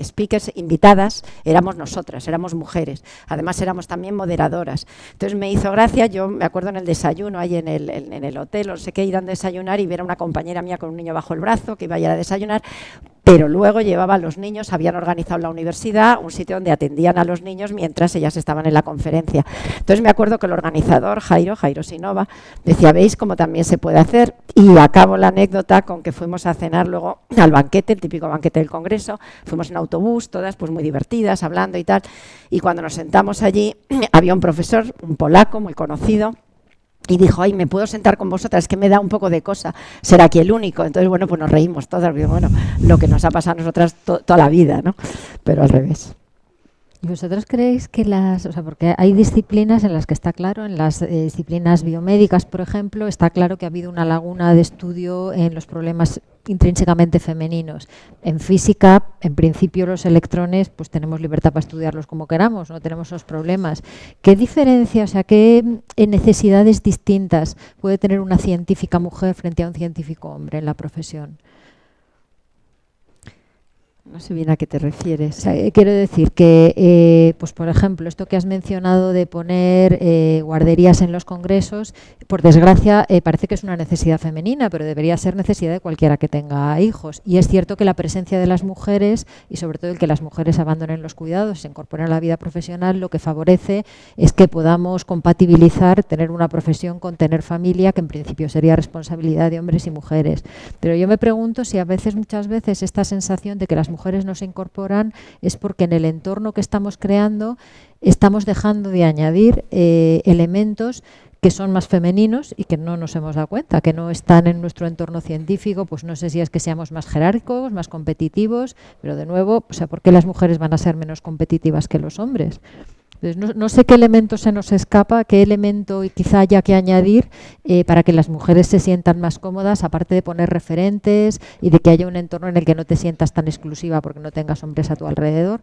speakers invitadas, éramos nosotras, éramos mujeres, además éramos también moderadoras. Entonces me hizo gracia, yo me acuerdo en el desayuno, ahí en el hotel, no sé qué, ir a desayunar y ver a una compañera mía con un niño bajo el brazo que iba a ir a desayunar, pero luego llevaba a los niños, habían organizado en la universidad un sitio donde atendían a los niños mientras ellas estaban en la conferencia. Entonces me acuerdo que el organizador, Jairo Sinova, decía, ¿veis cómo también se puede hacer? Y acabo la anécdota con que fuimos a cenar luego al banquete, el típico banquete del Congreso, fuimos en autobús, todas pues muy divertidas, hablando y tal, y cuando nos sentamos allí, había un profesor, un polaco muy conocido, y dijo, ay, ¿me puedo sentar con vosotras? Es que me da un poco de cosa, será aquí el único. Entonces, bueno, pues nos reímos todas, bueno, lo que nos ha pasado a nosotras toda la vida, ¿no? Pero al revés. ¿Y vosotros creéis que porque hay disciplinas en las que está claro, en las disciplinas biomédicas, por ejemplo, está claro que ha habido una laguna de estudio en los problemas intrínsecamente femeninos. En física, en principio, los electrones, pues tenemos libertad para estudiarlos como queramos, no tenemos esos problemas. ¿Qué diferencia, qué necesidades distintas puede tener una científica mujer frente a un científico hombre en la profesión? No sé bien a qué te refieres. Quiero decir que, pues por ejemplo, esto que has mencionado de poner guarderías en los congresos, por desgracia parece que es una necesidad femenina, pero debería ser necesidad de cualquiera que tenga hijos. Y es cierto que la presencia de las mujeres, y sobre todo el que las mujeres abandonen los cuidados y se incorporen a la vida profesional, lo que favorece es que podamos compatibilizar tener una profesión con tener familia, que en principio sería responsabilidad de hombres y mujeres. Pero yo me pregunto si muchas veces esta sensación de que las mujeres no se incorporan es porque en el entorno que estamos creando estamos dejando de añadir elementos que son más femeninos y que no nos hemos dado cuenta, que no están en nuestro entorno científico. Pues no sé si es que seamos más jerárquicos, más competitivos, pero de nuevo, ¿por qué las mujeres van a ser menos competitivas que los hombres? Entonces, no sé qué elemento se nos escapa, qué elemento quizá haya que añadir para que las mujeres se sientan más cómodas, aparte de poner referentes y de que haya un entorno en el que no te sientas tan exclusiva porque no tengas hombres a tu alrededor.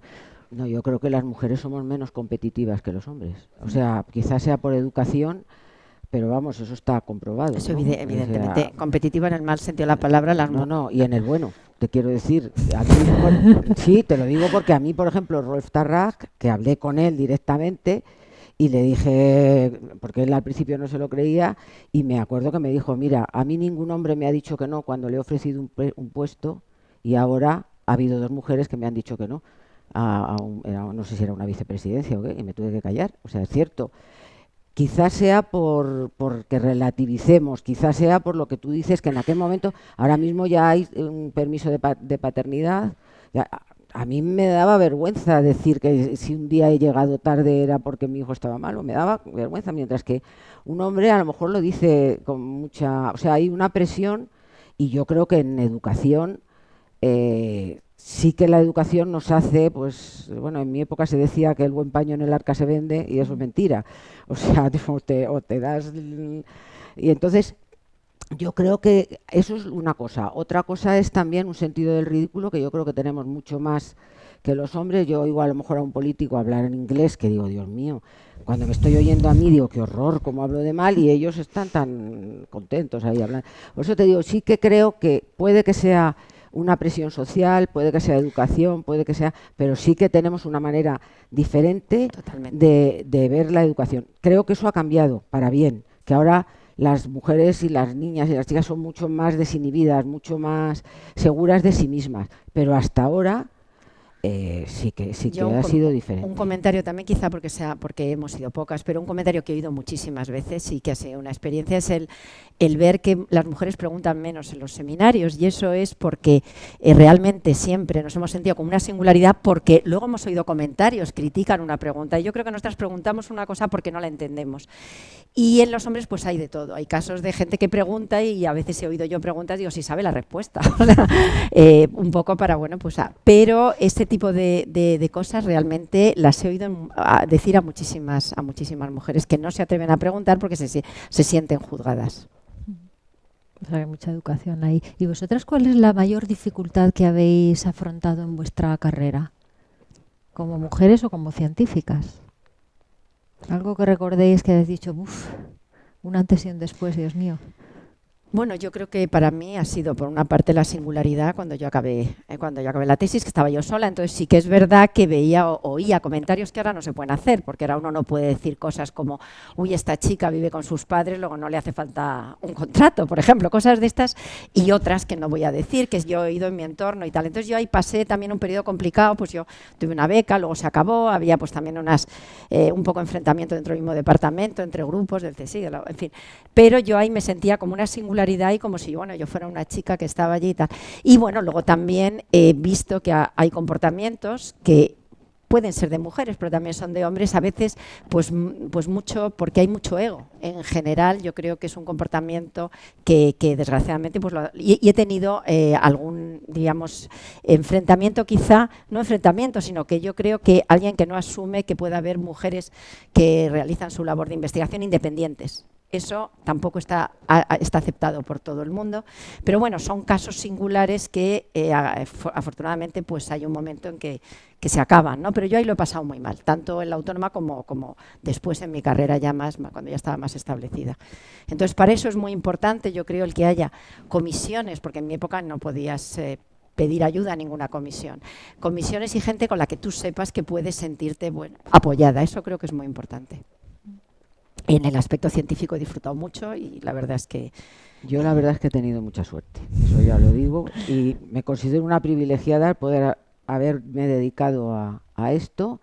No, yo creo que las mujeres somos menos competitivas que los hombres. O sea, quizás sea por educación, pero vamos, eso está comprobado. Eso ¿no? evidentemente, o sea, competitiva en el mal sentido de la palabra. No, y en el bueno. Te quiero decir, a mí, sí, te lo digo porque a mí, por ejemplo, Rolf Tarrach, que hablé con él directamente y le dije, porque él al principio no se lo creía, y me acuerdo que me dijo, mira, a mí ningún hombre me ha dicho que no cuando le he ofrecido un puesto, y ahora ha habido 2 mujeres que me han dicho que no, no sé si era una vicepresidencia o qué, y me tuve que callar. O sea, es cierto. Quizás sea porque relativicemos, quizás sea por lo que tú dices, que en aquel momento, ahora mismo ya hay un permiso de paternidad. A mí me daba vergüenza decir que si un día he llegado tarde era porque mi hijo estaba malo, me daba vergüenza, mientras que un hombre a lo mejor lo dice con mucha... O sea, hay una presión, y yo creo que en educación... sí que la educación nos hace, pues, bueno, en mi época se decía que el buen paño en el arca se vende, y eso es mentira. O sea, te das... Y entonces, yo creo que eso es una cosa. Otra cosa es también un sentido del ridículo, que yo creo que tenemos mucho más que los hombres. Yo oigo a lo mejor a un político hablar en inglés, que digo, Dios mío, cuando me estoy oyendo a mí digo, qué horror, cómo hablo de mal, y ellos están tan contentos ahí hablando. Por eso te digo, sí que creo que puede que sea... una presión social, puede que sea educación, puede que sea, pero sí que tenemos una manera diferente de ver la educación. Creo que eso ha cambiado para bien, que ahora las mujeres y las niñas y las chicas son mucho más desinhibidas, mucho más seguras de sí mismas, pero hasta ahora sí que ha sido diferente. Un comentario también, quizá porque hemos sido pocas, pero un comentario que he oído muchísimas veces y que ha sido una experiencia, es el ver que las mujeres preguntan menos en los seminarios, y eso es porque realmente siempre nos hemos sentido como una singularidad, porque luego hemos oído comentarios, critican una pregunta, y yo creo que nosotras preguntamos una cosa porque no la entendemos. Y en los hombres pues hay de todo, hay casos de gente que pregunta, y a veces he oído yo preguntas, digo, si sabe la respuesta, un poco para, bueno, pues pero este tipo de cosas realmente las he oído decir a muchísimas mujeres que no se atreven a preguntar porque se sienten juzgadas. O sea, que hay mucha educación ahí. ¿Y vosotras cuál es la mayor dificultad que habéis afrontado en vuestra carrera? ¿Como mujeres o como científicas? Algo que recordéis que habéis dicho, uff, un antes y un después, Dios mío. Bueno, yo creo que para mí ha sido, por una parte, la singularidad cuando yo acabé la tesis, que estaba yo sola. Entonces sí que es verdad que veía o oía comentarios que ahora no se pueden hacer, porque ahora uno no puede decir cosas como, uy, esta chica vive con sus padres, luego no le hace falta un contrato, por ejemplo, cosas de estas, y otras que no voy a decir, que yo he oído en mi entorno y tal. Entonces yo ahí pasé también un periodo complicado, pues yo tuve una beca, luego se acabó, había pues también un poco de enfrentamiento dentro del mismo departamento, entre grupos del CSIC, en fin. Pero yo ahí me sentía como una singularidad y como si yo fuera una chica que estaba allí y tal. Y bueno, luego también he visto que hay comportamientos que pueden ser de mujeres, pero también son de hombres, a veces pues mucho, porque hay mucho ego. En general, yo creo que es un comportamiento que desgraciadamente, y he tenido algún, digamos, enfrentamiento quizá, no enfrentamiento, sino que yo creo que alguien que no asume que pueda haber mujeres que realizan su labor de investigación independientes. Eso tampoco está aceptado por todo el mundo, pero bueno, son casos singulares que afortunadamente pues hay un momento en que se acaban, ¿no? Pero yo ahí lo he pasado muy mal, tanto en la autónoma como después en mi carrera ya cuando ya estaba más establecida. Entonces, para eso es muy importante, yo creo, el que haya comisiones, porque en mi época no podías pedir ayuda a ninguna comisión. Comisiones y gente con la que tú sepas que puedes sentirte apoyada, eso creo que es muy importante. En el aspecto científico he disfrutado mucho y la verdad es que... Yo la verdad es que he tenido mucha suerte, eso ya lo digo, y me considero una privilegiada poder haberme dedicado a esto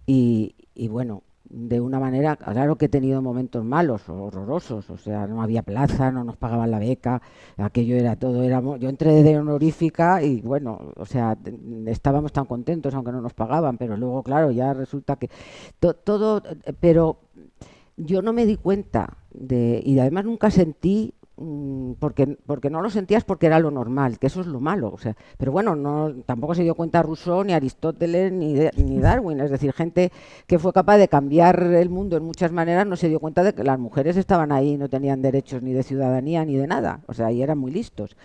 y bueno, de una manera, claro que he tenido momentos malos, horrorosos, o sea, no había plaza, no nos pagaban la beca, aquello era todo, yo entré de honorífica y bueno, o sea, estábamos tan contentos aunque no nos pagaban, pero luego, claro, ya resulta que todo, pero... Yo no me di cuenta y además nunca sentí, porque no lo sentías porque era lo normal, que eso es lo malo. O sea, pero bueno, tampoco se dio cuenta Rousseau, ni Aristóteles, ni Darwin. Es decir, gente que fue capaz de cambiar el mundo en muchas maneras no se dio cuenta de que las mujeres estaban ahí y no tenían derechos ni de ciudadanía ni de nada. O sea, y eran muy listos.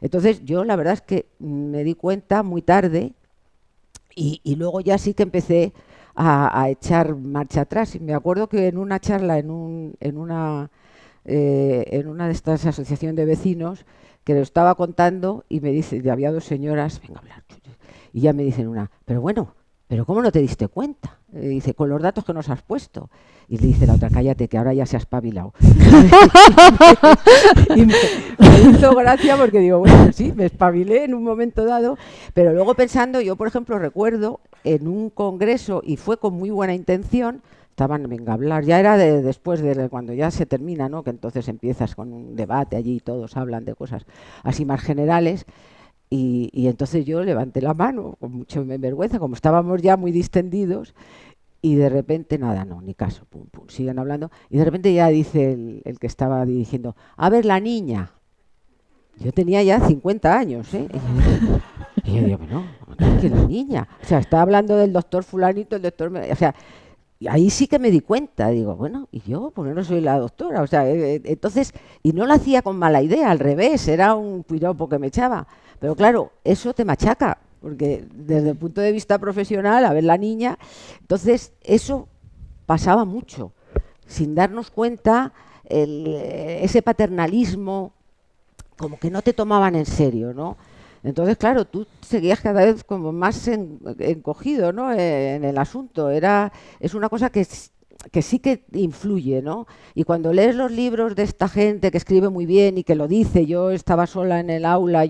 Entonces yo la verdad es que me di cuenta muy tarde y luego ya sí que empecé a echar marcha atrás. Y me acuerdo que en una charla en una de estas asociaciones de vecinos, que lo estaba contando y me dice, y había dos señoras, venga a hablar, y ya me dicen una, pero bueno, ¿pero cómo no te diste cuenta? Dice, con los datos que nos has puesto. Y le dice la otra, cállate, que ahora ya se ha espabilado. Y me hizo gracia porque digo, bueno, sí, me espabilé en un momento dado, pero luego pensando, yo por ejemplo recuerdo en un congreso, y fue con muy buena intención, estaban, venga a hablar, ya era después de cuando ya se termina, ¿no? Que entonces empiezas con un debate allí y todos hablan de cosas así más generales. Y entonces yo levanté la mano con mucha vergüenza, como estábamos ya muy distendidos, y de repente, nada, no, ni caso, pum, pum, siguen hablando, y de repente ya dice el que estaba dirigiendo, a ver, la niña. Yo tenía ya 50 años, ¿eh? Y yo digo, no, que la niña. O sea, estaba hablando del doctor fulanito, el doctor... O sea, y ahí sí que me di cuenta, digo, bueno, ¿y yo? Porque no soy la doctora. O sea, entonces, y no lo hacía con mala idea, al revés, era un piropo que me echaba. Pero claro, eso te machaca, porque desde el punto de vista profesional, a ver la niña, entonces eso pasaba mucho, sin darnos cuenta, ese paternalismo, como que no te tomaban en serio, ¿no? Entonces, claro, tú seguías cada vez como más encogido, ¿no? En el asunto. Es una cosa que sí que influye, ¿no? Y cuando lees los libros de esta gente que escribe muy bien y que lo dice, yo estaba sola en el aula,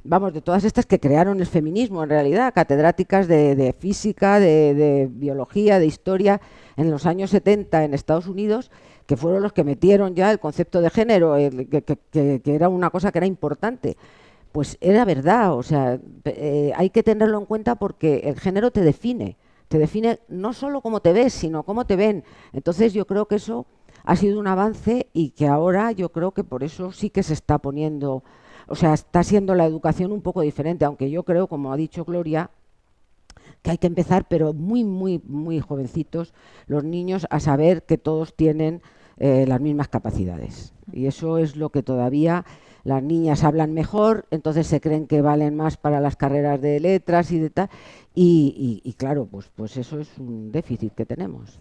vamos, de todas estas que crearon el feminismo en realidad, catedráticas de física, de biología, de historia, en los años 70 en Estados Unidos, que fueron los que metieron ya el concepto de género, que era una cosa que era importante. Pues era verdad, o sea, hay que tenerlo en cuenta porque el género te define no solo cómo te ves, sino cómo te ven. Entonces yo creo que eso ha sido un avance y que ahora yo creo que por eso sí que se está poniendo, o sea, está siendo la educación un poco diferente, aunque yo creo, como ha dicho Gloria, que hay que empezar, pero muy, muy, muy jovencitos, los niños, a saber que todos tienen las mismas capacidades. Y eso es lo que todavía las niñas hablan mejor, entonces se creen que valen más para las carreras de letras y de tal. Y claro, pues eso es un déficit que tenemos.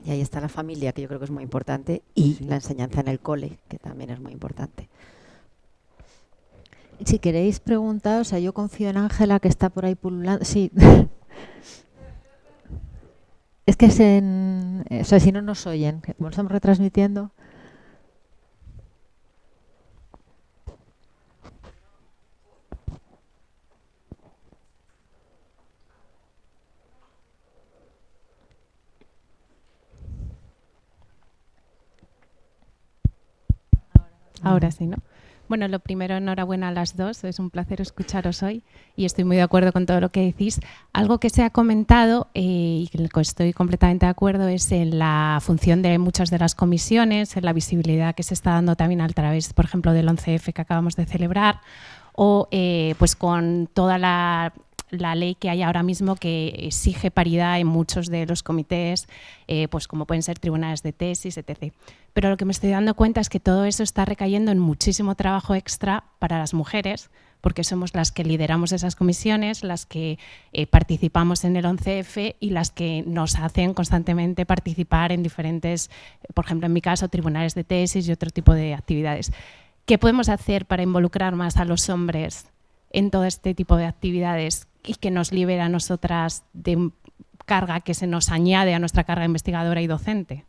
Y ahí está la familia, que yo creo que es muy importante, y Sí. la enseñanza en el cole, que también es muy importante. Si queréis preguntar, o sea, yo confío en Ángela, que está por ahí pululando. Sí. Es que o sea, si no nos oyen, como lo estamos retransmitiendo. Ahora sí, ¿no? Bueno, lo primero, enhorabuena a las dos. Es un placer escucharos hoy y estoy muy de acuerdo con todo lo que decís. Algo que se ha comentado y que estoy completamente de acuerdo es en la función de muchas de las comisiones, en la visibilidad que se está dando también a través, por ejemplo, del 11F que acabamos de celebrar, o pues con toda la ley que hay ahora mismo que exige paridad en muchos de los comités, pues como pueden ser tribunales de tesis, etc. Pero lo que me estoy dando cuenta es que todo eso está recayendo en muchísimo trabajo extra para las mujeres, porque somos las que lideramos esas comisiones, las que participamos en el 11F y las que nos hacen constantemente participar en diferentes, por ejemplo, en mi caso, tribunales de tesis y otro tipo de actividades. ¿Qué podemos hacer para involucrar más a los hombres en todo este tipo de actividades y que nos libere a nosotras de carga que se nos añade a nuestra carga investigadora y docente?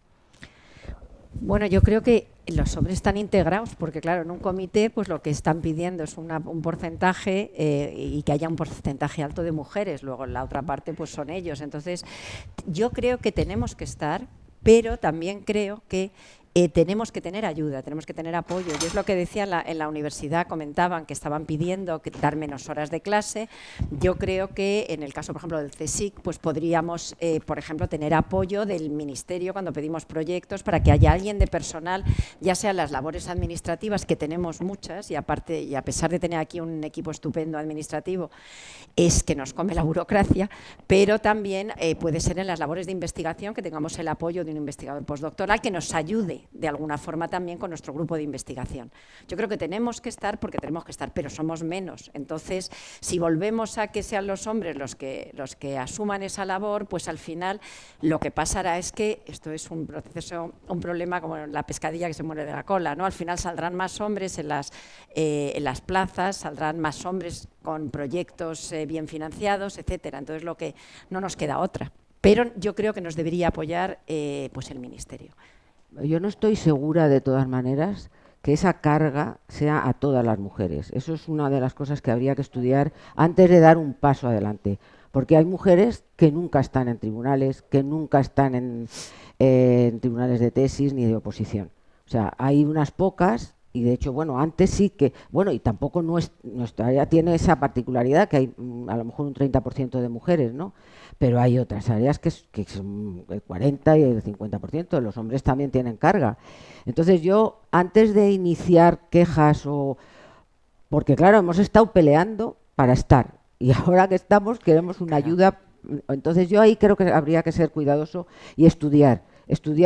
Bueno, yo creo que los hombres están integrados, porque claro, en un comité pues lo que están pidiendo es un porcentaje y que haya un porcentaje alto de mujeres, luego en la otra parte pues son ellos. Entonces, yo creo que tenemos que estar, pero también creo que tenemos que tener ayuda, tenemos que tener apoyo. Y es lo que decía en la universidad, comentaban que estaban pidiendo dar menos horas de clase. Yo creo que en el caso, por ejemplo, del CSIC, pues podríamos, por ejemplo, tener apoyo del ministerio cuando pedimos proyectos para que haya alguien de personal, ya sea las labores administrativas, que tenemos muchas, y aparte, y a pesar de tener aquí un equipo estupendo administrativo, es que nos come la burocracia, pero también puede ser en las labores de investigación que tengamos el apoyo de un investigador postdoctoral que nos ayude de alguna forma también con nuestro grupo de investigación. Yo creo que tenemos que estar porque tenemos que estar, pero somos menos. Entonces, si volvemos a que sean los hombres los que asuman esa labor, pues al final lo que pasará es que esto es un proceso, un problema como la pescadilla que se muere de la cola, ¿no? Al final saldrán más hombres en las plazas, saldrán más hombres con proyectos bien financiados, etcétera. Entonces, lo que no nos queda otra. Pero yo creo que nos debería apoyar pues el ministerio. Yo no estoy segura, de todas maneras, que esa carga sea a todas las mujeres. Eso es una de las cosas que habría que estudiar antes de dar un paso adelante. Porque hay mujeres que nunca están en tribunales, que nunca están en tribunales de tesis ni de oposición. O sea, hay unas pocas, y de hecho, bueno, antes sí que, bueno, y tampoco nuestra área tiene esa particularidad, que hay a lo mejor un 30% de mujeres, ¿no? Pero hay otras áreas que son el 40 y el 50%, los hombres también tienen carga. Entonces yo, antes de iniciar quejas porque claro, hemos estado peleando para estar, y ahora que estamos queremos una ayuda. Entonces yo ahí creo que habría que ser cuidadoso y estudiar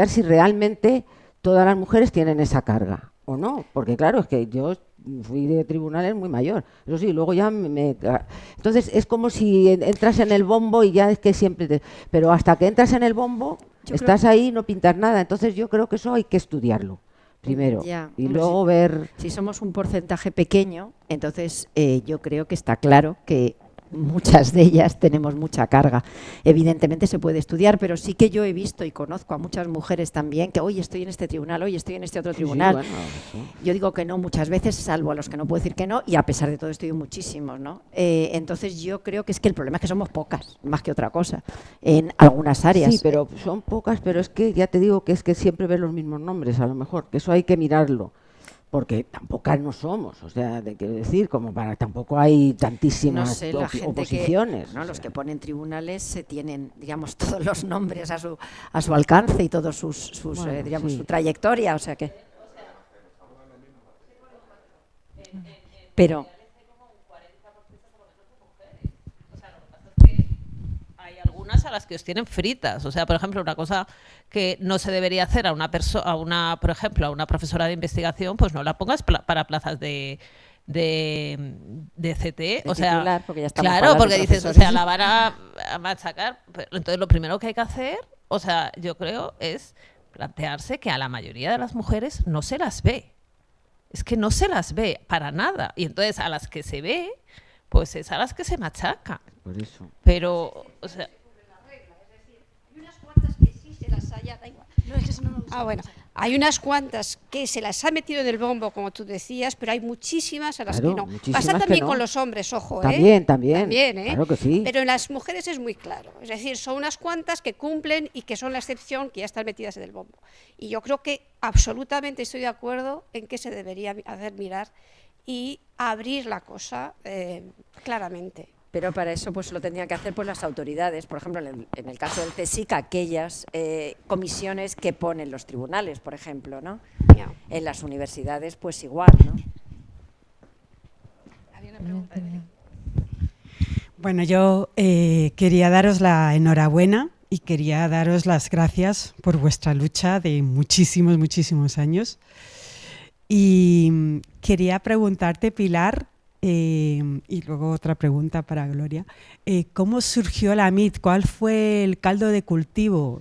si realmente todas las mujeres tienen esa carga o no, porque claro, es que yo fui de tribunales muy mayor, eso sí, luego ya entonces es como si entras en el bombo y ya es que siempre pero hasta que entras en el bombo estás ahí y no pintas nada. Entonces yo creo que eso hay que estudiarlo primero y luego ver. Si somos un porcentaje pequeño, entonces yo creo que está claro que muchas de ellas tenemos mucha carga. Evidentemente se puede estudiar, pero sí que yo he visto y conozco a muchas mujeres también que hoy estoy en este tribunal, hoy estoy en este otro tribunal. Sí, bueno, yo digo que no muchas veces, salvo a los que no puedo decir que no, y a pesar de todo estudio muchísimos, ¿no? Entonces yo creo que es que el problema es que somos pocas, más que otra cosa, en algunas áreas. Sí, pero son pocas, pero es que ya te digo que es que siempre ves los mismos nombres, a lo mejor, que eso hay que mirarlo. Porque tampoco no somos, o sea, quiero decir, como para tampoco hay tantísimas no sé, la gente oposiciones. Que, ¿no? Los que ponen tribunales tienen, digamos, todos los nombres a su alcance y todos bueno, digamos, sí, su trayectoria, o sea que. Pero algunas a las que os tienen fritas. O sea, por ejemplo, una cosa que no se debería hacer a una persona, por ejemplo, a una profesora de investigación, pues no la pongas para plazas de CT, o sea, titular, porque ya claro, porque dices, o sea, la van a machacar. Entonces, lo primero que hay que hacer, o sea, yo creo, es plantearse que a la mayoría de las mujeres no se las ve. Es que no se las ve para nada. Y entonces a las que se ve, pues es a las que se machaca. Por eso. Pero, o sea... Hay unas cuantas que sí se las haya, da igual. Bueno, hay unas cuantas que se las ha metido en el bombo, como tú decías, pero hay muchísimas a las Claro, que no. muchísimas Pasa también que no. con los hombres, ojo, También, También, claro que sí. Pero en las mujeres es muy claro. Es decir, son unas cuantas que cumplen y que son la excepción, que ya están metidas en el bombo. Y yo creo que absolutamente estoy de acuerdo en que se debería hacer mirar y abrir la cosa claramente. Pero para eso pues lo tendrían que hacer pues las autoridades, por ejemplo, en el caso del CSIC, aquellas comisiones que ponen los tribunales, por ejemplo, ¿no? Ya. En las universidades pues igual, ¿no? Había una pregunta de Belén. Bueno, yo quería daros la enhorabuena y quería daros las gracias por vuestra lucha de muchísimos, muchísimos años. Y quería preguntarte, Pilar, y luego otra pregunta para Gloria, ¿cómo surgió la MIT? ¿Cuál fue el caldo de cultivo?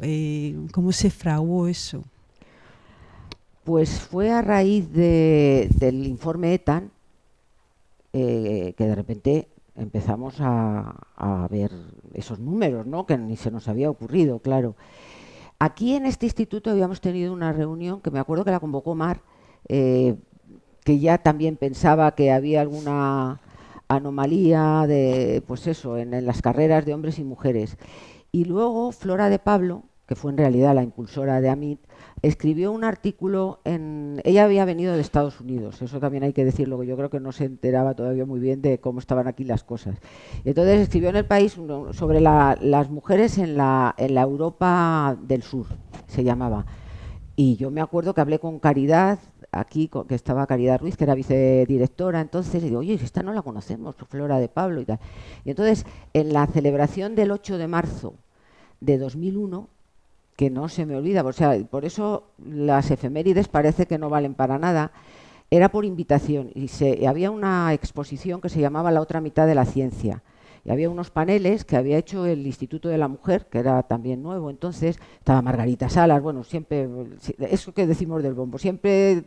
¿Cómo se fraguó eso? Pues fue a raíz del informe ETAN que de repente empezamos a ver esos números, ¿no? Que ni se nos había ocurrido, claro. Aquí en este instituto habíamos tenido una reunión que me acuerdo que la convocó Mar, que ya también pensaba que había alguna anomalía de, pues eso, en las carreras de hombres y mujeres. Y luego Flora de Pablo, que fue en realidad la impulsora de AMIT, escribió un artículo ella había venido de Estados Unidos, eso también hay que decirlo, que yo creo que no se enteraba todavía muy bien de cómo estaban aquí las cosas. Entonces escribió en El País sobre las mujeres en la Europa del Sur, se llamaba. Y yo me acuerdo que hablé con Caridad, aquí, que estaba Caridad Ruiz, que era vicedirectora, entonces, y digo, oye, esta no la conocemos, Flora de Pablo y tal. Y entonces, en la celebración del 8 de marzo de 2001, que no se me olvida, o sea, por eso las efemérides parece que no valen para nada, era por invitación, y había una exposición que se llamaba La otra mitad de la ciencia, y había unos paneles que había hecho el Instituto de la Mujer, que era también nuevo, entonces estaba Margarita Salas, bueno, siempre, eso que decimos del bombo, siempre,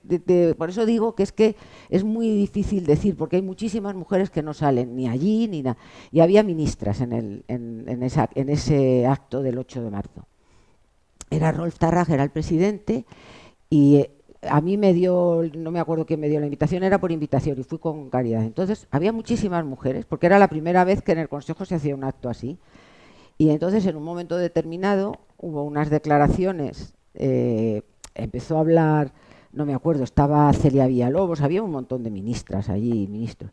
por eso digo que es muy difícil decir, porque hay muchísimas mujeres que no salen ni allí ni nada, y había ministras en ese acto del 8 de marzo. Era Rolf Tarrag, era el presidente, y a mí me dio, no me acuerdo quién me dio la invitación, era por invitación y fui con Caridad. Entonces había muchísimas mujeres, porque era la primera vez que en el Consejo se hacía un acto así. Y entonces en un momento determinado hubo unas declaraciones, empezó a hablar, no me acuerdo, estaba Celia Villalobos, había un montón de ministras allí, ministros.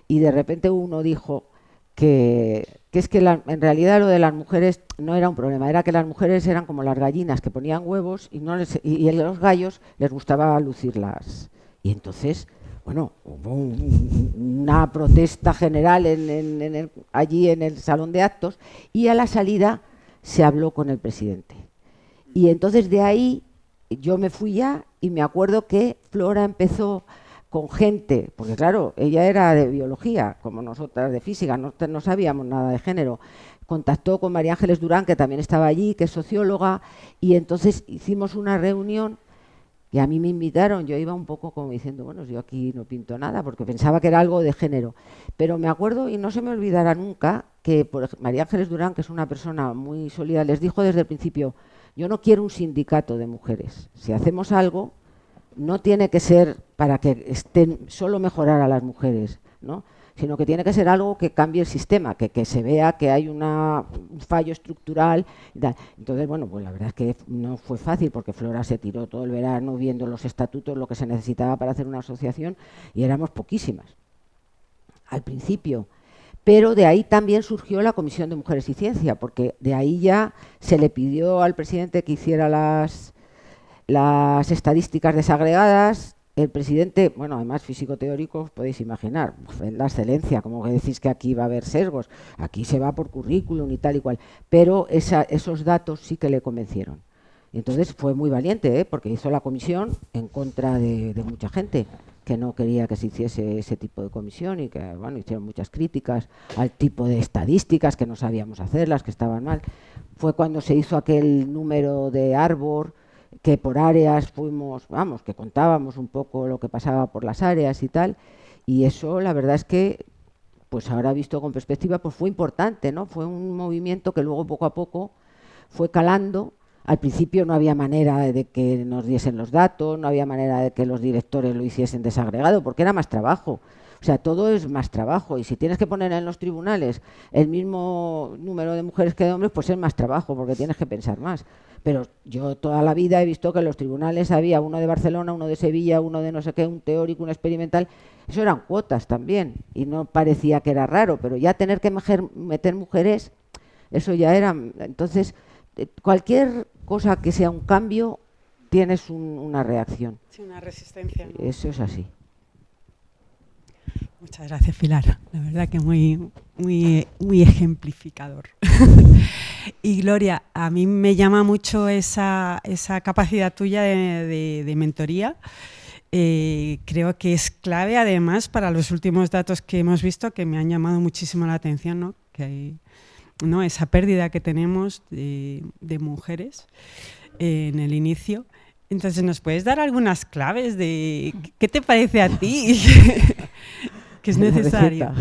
Y de repente uno dijo que es que en realidad lo de las mujeres no era un problema, era que las mujeres eran como las gallinas que ponían huevos y a los gallos les gustaba lucirlas. Y entonces, bueno, hubo una protesta general allí en el salón de actos, y a la salida se habló con el presidente. Y entonces de ahí yo me fui ya, y me acuerdo que Flora empezó con gente, porque claro, ella era de biología, como nosotras de física, no sabíamos nada de género. Contactó con María Ángeles Durán, que también estaba allí, que es socióloga, y entonces hicimos una reunión y a mí me invitaron. Yo iba un poco como diciendo, bueno, yo aquí no pinto nada, porque pensaba que era algo de género. Pero me acuerdo, y no se me olvidará nunca, que María Ángeles Durán, que es una persona muy sólida, les dijo desde el principio, yo no quiero un sindicato de mujeres. Si hacemos algo, no tiene que ser para que estén solo mejorar a las mujeres, ¿no? Sino que tiene que ser algo que cambie el sistema, que se vea que hay un fallo estructural y tal. Entonces, bueno, pues la verdad es que no fue fácil, porque Flora se tiró todo el verano viendo los estatutos, lo que se necesitaba para hacer una asociación, y éramos poquísimas al principio. Pero de ahí también surgió la Comisión de Mujeres y Ciencia, porque de ahí ya se le pidió al presidente que hiciera las estadísticas desagregadas, el presidente, bueno, además físico-teórico, podéis imaginar, la excelencia, como que decís que aquí va a haber sesgos, aquí se va por currículum y tal y cual, pero esos datos sí que le convencieron. Y entonces fue muy valiente, porque hizo la comisión en contra de mucha gente que no quería que se hiciese ese tipo de comisión y que, bueno, hicieron muchas críticas al tipo de estadísticas, que no sabíamos hacerlas, que estaban mal. Fue cuando se hizo aquel número de Arbor, que por áreas fuimos, vamos, que contábamos un poco lo que pasaba por las áreas y tal, y eso la verdad es que, pues ahora visto con perspectiva, pues fue importante, ¿no? Fue un movimiento que luego poco a poco fue calando. Al principio no había manera de que nos diesen los datos, no había manera de que los directores lo hiciesen desagregado, porque era más trabajo. O sea, todo es más trabajo, y si tienes que poner en los tribunales el mismo número de mujeres que de hombres, pues es más trabajo, porque tienes que pensar más. Pero yo toda la vida he visto que en los tribunales había uno de Barcelona, uno de Sevilla, uno de no sé qué, un teórico, un experimental. Eso eran cuotas también, y no parecía que era raro, pero ya tener que meter mujeres, eso ya era. Entonces, cualquier cosa que sea un cambio, tienes una reacción. Sí, una resistencia, ¿no? Eso es así. Muchas gracias, Pilar. La verdad que muy ejemplificador. Y Gloria, a mí me llama mucho esa capacidad tuya de mentoría. Creo que es clave, además, para los últimos datos que hemos visto, que me han llamado muchísimo la atención, ¿no? Que hay, ¿no?, esa pérdida que tenemos de mujeres en el inicio. Entonces, ¿nos puedes dar algunas claves de qué te parece a ti que es necesario?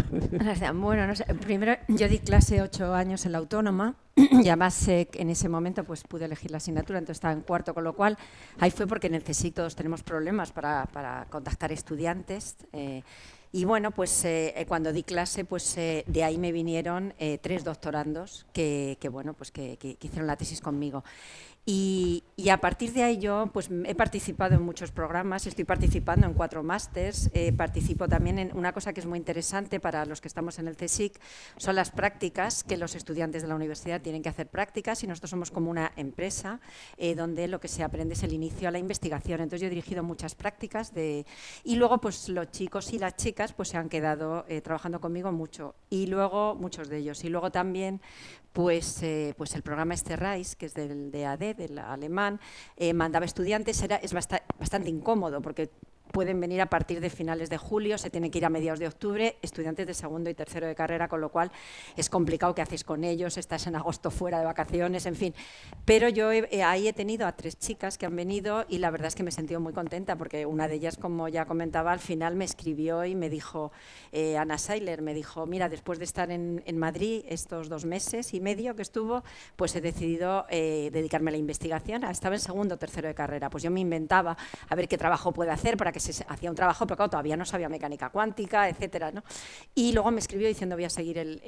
Bueno, no sé. Primero, yo di clase 8 años en la Autónoma y además en ese momento pues pude elegir la asignatura, entonces estaba en cuarto, con lo cual ahí fue porque en el CSIC todos tenemos problemas para contactar estudiantes. Y bueno, pues cuando di clase, pues de ahí me vinieron 3 doctorandos que hicieron la tesis conmigo. Y a partir de ahí yo pues he participado en muchos programas, estoy participando en 4 másters, participo también en una cosa que es muy interesante para los que estamos en el CSIC, son las prácticas, que los estudiantes de la universidad tienen que hacer prácticas, y nosotros somos como una empresa donde lo que se aprende es el inicio a la investigación. Entonces yo he dirigido muchas prácticas y luego pues los chicos y las chicas pues se han quedado trabajando conmigo mucho, y luego muchos de ellos, y luego también pues el programa Rise, que es del DAD, del alemán, mandaba estudiantes, es bastante incómodo porque pueden venir a partir de finales de julio, se tienen que ir a mediados de octubre, estudiantes de segundo y tercero de carrera, con lo cual es complicado qué hacéis con ellos, estás en agosto fuera de vacaciones, en fin. Pero yo ahí he tenido a 3 chicas que han venido y la verdad es que me he sentido muy contenta, porque una de ellas, como ya comentaba, al final me escribió y me dijo, Ana Seiler, me dijo, mira, después de estar en Madrid estos 2 meses y medio que estuvo, pues he decidido dedicarme a la investigación. Estaba en segundo o tercero de carrera, pues yo me inventaba a ver qué trabajo puede hacer para que se hacía un trabajo, pero claro, todavía no sabía mecánica cuántica, etcétera, ¿no? Y luego me escribió diciendo, voy a seguir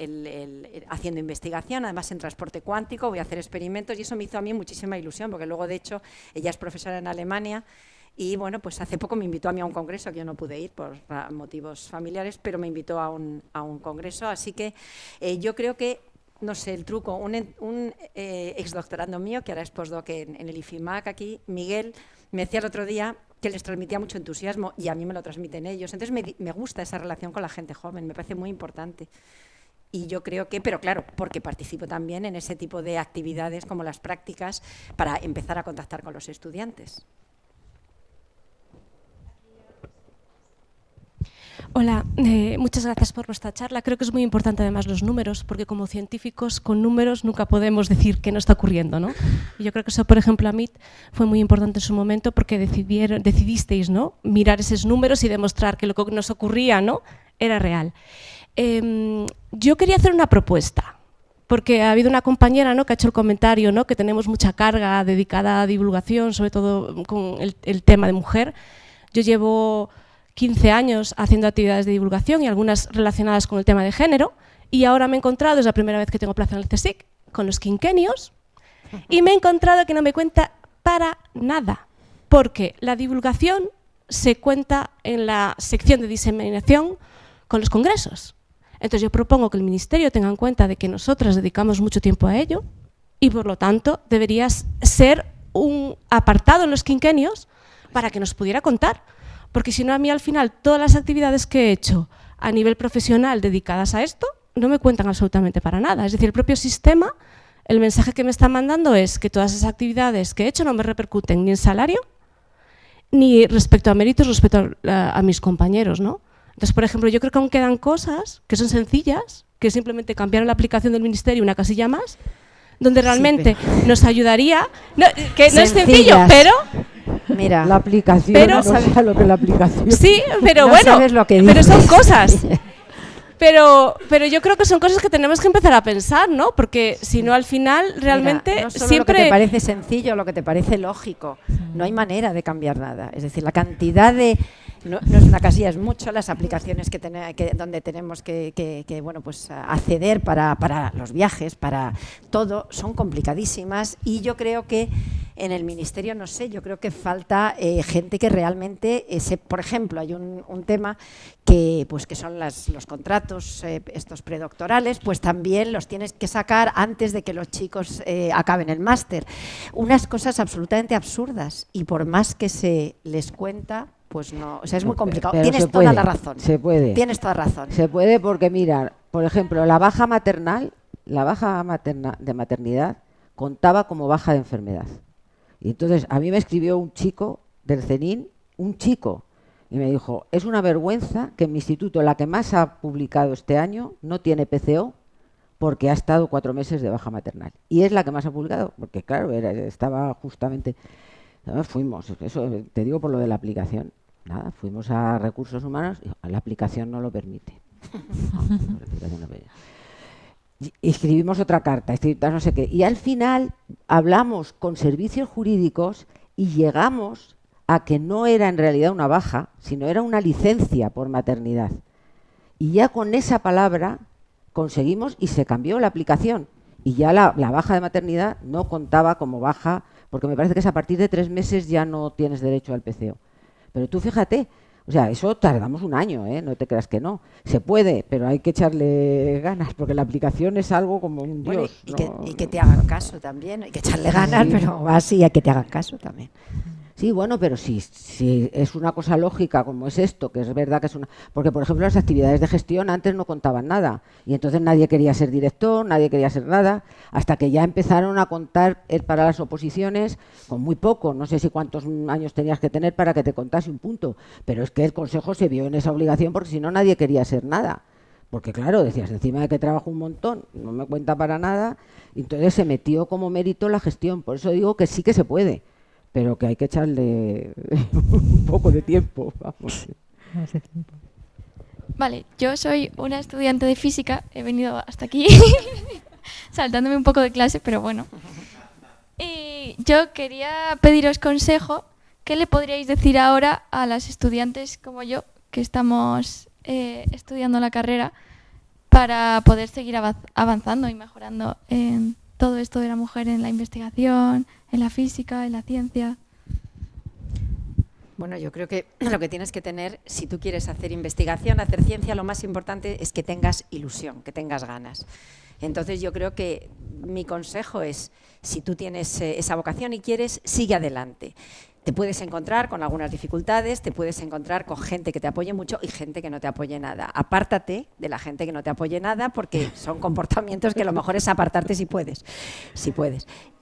haciendo investigación, además en transporte cuántico, voy a hacer experimentos, y eso me hizo a mí muchísima ilusión, porque luego, de hecho, ella es profesora en Alemania. Y bueno, pues hace poco me invitó a mí a un congreso, que yo no pude ir por motivos familiares, pero me invitó a un congreso. Así que yo creo que, no sé, el truco, un exdoctorando mío, que ahora es postdoc en el IFIMAC aquí, Miguel, me decía el otro día que les transmitía mucho entusiasmo, y a mí me lo transmiten ellos. Entonces me gusta esa relación con la gente joven, me parece muy importante. Y yo creo que, pero claro, porque participo también en ese tipo de actividades como las prácticas para empezar a contactar con los estudiantes. Hola, muchas gracias por vuestra charla. Creo que es muy importante además los números, porque como científicos con números nunca podemos decir qué no está ocurriendo, ¿no? Y yo creo que eso, por ejemplo, a mí fue muy importante en su momento, porque decidisteis, ¿no?, mirar esos números y demostrar que lo que nos ocurría, ¿no?, era real. Yo quería hacer una propuesta, porque ha habido una compañera, ¿no?, que ha hecho el comentario, ¿no?, que tenemos mucha carga dedicada a divulgación, sobre todo con el tema de mujer. Yo llevo 15 años haciendo actividades de divulgación y algunas relacionadas con el tema de género, y ahora me he encontrado, es la primera vez que tengo plaza en el CSIC, con los quinquenios, y me he encontrado que no me cuenta para nada, porque la divulgación se cuenta en la sección de diseminación con los congresos. Entonces yo propongo que el Ministerio tenga en cuenta de que nosotras dedicamos mucho tiempo a ello, y por lo tanto debería ser un apartado en los quinquenios para que nos pudiera contar. Porque si no, a mí al final todas las actividades que he hecho a nivel profesional dedicadas a esto no me cuentan absolutamente para nada. Es decir, el propio sistema, el mensaje que me está mandando es que todas esas actividades que he hecho no me repercuten ni en salario, ni respecto a méritos, respecto a mis compañeros, ¿no? Entonces, por ejemplo, yo creo que aún quedan cosas que son sencillas, que simplemente cambiar la aplicación del Ministerio una casilla más, donde realmente nos ayudaría, que no es sencillo, pero... Mira, la aplicación, pero, no sabes lo que es la aplicación. Sí, pero no bueno, sabes lo que pero dices. son cosas. Pero yo creo que son cosas que tenemos que empezar a pensar, ¿no? Porque si no, al final, realmente Mira, no solo siempre... lo que te parece sencillo, lo que te parece lógico. No hay manera de cambiar nada. Es decir, la cantidad de... No es una casilla, es mucho las aplicaciones donde tenemos que bueno, pues acceder para los viajes, para todo, son complicadísimas, y yo creo que en el Ministerio, no sé, yo creo que falta gente que realmente, por ejemplo, hay un tema que son los contratos estos predoctorales, pues también los tienes que sacar antes de que los chicos acaben el máster. Unas cosas absolutamente absurdas, y por más que se les cuenta, pues no, o sea, es muy complicado. Pero Tienes toda la razón. Se puede. Tienes toda razón. Se puede porque, mira, por ejemplo, la baja de maternidad contaba como baja de enfermedad. Y entonces a mí me escribió un chico del CENIN, un chico, y me dijo, es una vergüenza que mi instituto, la que más ha publicado este año, no tiene PCO porque ha estado 4 meses de baja maternal. Y es la que más ha publicado, porque claro, estaba justamente... Fuimos, eso te digo por lo de la aplicación, nada, fuimos a Recursos Humanos y la aplicación no lo permite. Y escribimos otra carta, no sé qué, y al final hablamos con servicios jurídicos y llegamos a que no era en realidad una baja, sino era una licencia por maternidad. Y ya con esa palabra conseguimos y se cambió la aplicación. Y ya la baja de maternidad no contaba como baja, porque me parece que es a partir de 3 meses ya no tienes derecho al PCO. Pero tú fíjate, o sea, eso tardamos un año, no te creas que no. Se puede, pero hay que echarle ganas, porque la aplicación es algo como un dios. Y que te hagan caso también, hay que echarle ganas, sí. Pero así hay que te hagan caso también. Sí, bueno, pero si es una cosa lógica como es esto, que es verdad que es una... Porque, por ejemplo, las actividades de gestión antes no contaban nada, y entonces nadie quería ser director, nadie quería ser nada, hasta que ya empezaron a contar para las oposiciones con muy poco. No sé si cuántos años tenías que tener para que te contase un punto, pero es que el Consejo se vio en esa obligación porque si no nadie quería ser nada. Porque claro, decías, encima de que trabajo un montón, no me cuenta para nada, y entonces se metió como mérito la gestión. Por eso digo que sí que se puede, pero que hay que echarle un poco de tiempo, vamos. Vale, yo soy una estudiante de física, he venido hasta aquí saltándome un poco de clase, pero bueno. Y yo quería pediros consejo, ¿qué le podríais decir ahora a las estudiantes como yo, que estamos estudiando la carrera, para poder seguir avanzando y mejorando en todo esto de la mujer en la investigación, en la física, en la ciencia? Bueno, yo creo que lo que tienes que tener, si tú quieres hacer investigación, hacer ciencia, lo más importante es que tengas ilusión, que tengas ganas. Entonces yo creo que mi consejo es, si tú tienes esa vocación y quieres, sigue adelante. Te puedes encontrar con algunas dificultades, te puedes encontrar con gente que te apoye mucho y gente que no te apoye nada. Apártate de la gente que no te apoye nada, porque son comportamientos que lo mejor es apartarte si puedes.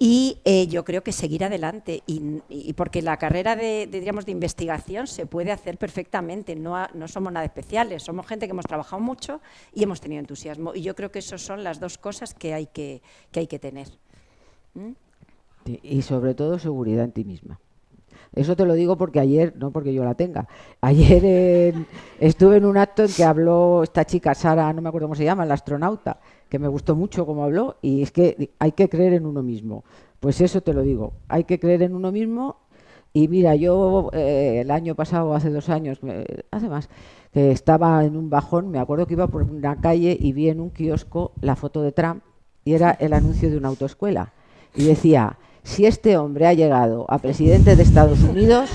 Y yo creo que seguir adelante, y porque la carrera de investigación se puede hacer perfectamente, no somos nada especiales, somos gente que hemos trabajado mucho y hemos tenido entusiasmo, y yo creo que esas son las 2 cosas que hay que tener. Sí, y sobre todo seguridad en ti misma. Eso te lo digo porque ayer, no porque yo la tenga, ayer estuve en un acto en que habló esta chica, Sara, no me acuerdo cómo se llama, la astronauta, que me gustó mucho cómo habló, y es que hay que creer en uno mismo. Pues eso te lo digo, hay que creer en uno mismo. Y mira, yo el año pasado, hace 2 años, hace más, que estaba en un bajón, me acuerdo que iba por una calle y vi en un kiosco la foto de Trump y era el anuncio de una autoescuela. Y decía, si este hombre ha llegado a presidente de Estados Unidos,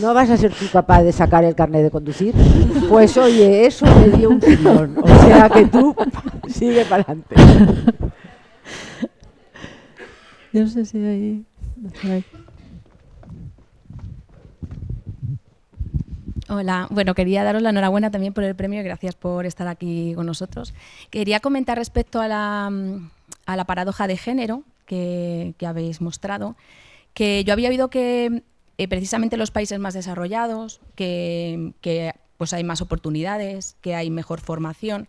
¿no vas a ser tú capaz de sacar el carnet de conducir? Pues oye, eso me dio un tirón. O sea que tú sigue para adelante. Yo no sé si hay... Hola, bueno, quería daros la enhorabuena también por el premio y gracias por estar aquí con nosotros. Quería comentar respecto a la paradoja de género que habéis mostrado, que yo había oído que precisamente en los países más desarrollados, que pues hay más oportunidades, que hay mejor formación.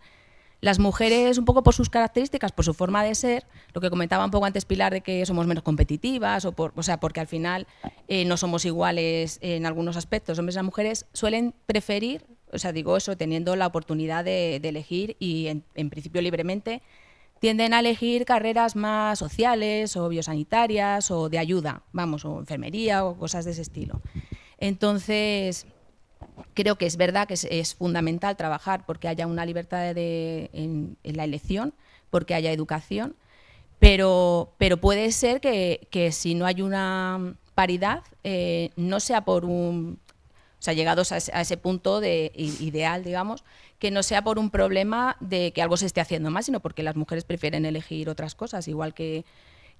Las mujeres, un poco por sus características, por su forma de ser, lo que comentaba un poco antes Pilar, de que somos menos competitivas, o sea, porque al final no somos iguales en algunos aspectos. Hombres y las mujeres suelen preferir, o sea, digo eso, teniendo la oportunidad de elegir y en principio libremente, tienden a elegir carreras más sociales o biosanitarias o de ayuda, vamos, o enfermería o cosas de ese estilo. Entonces, creo que es verdad que es fundamental trabajar porque haya una libertad en la elección, porque haya educación, pero puede ser que si no hay una paridad, no sea por un... O sea, llegados a ese punto ideal, digamos, que no sea por un problema de que algo se esté haciendo más, sino porque las mujeres prefieren elegir otras cosas, igual que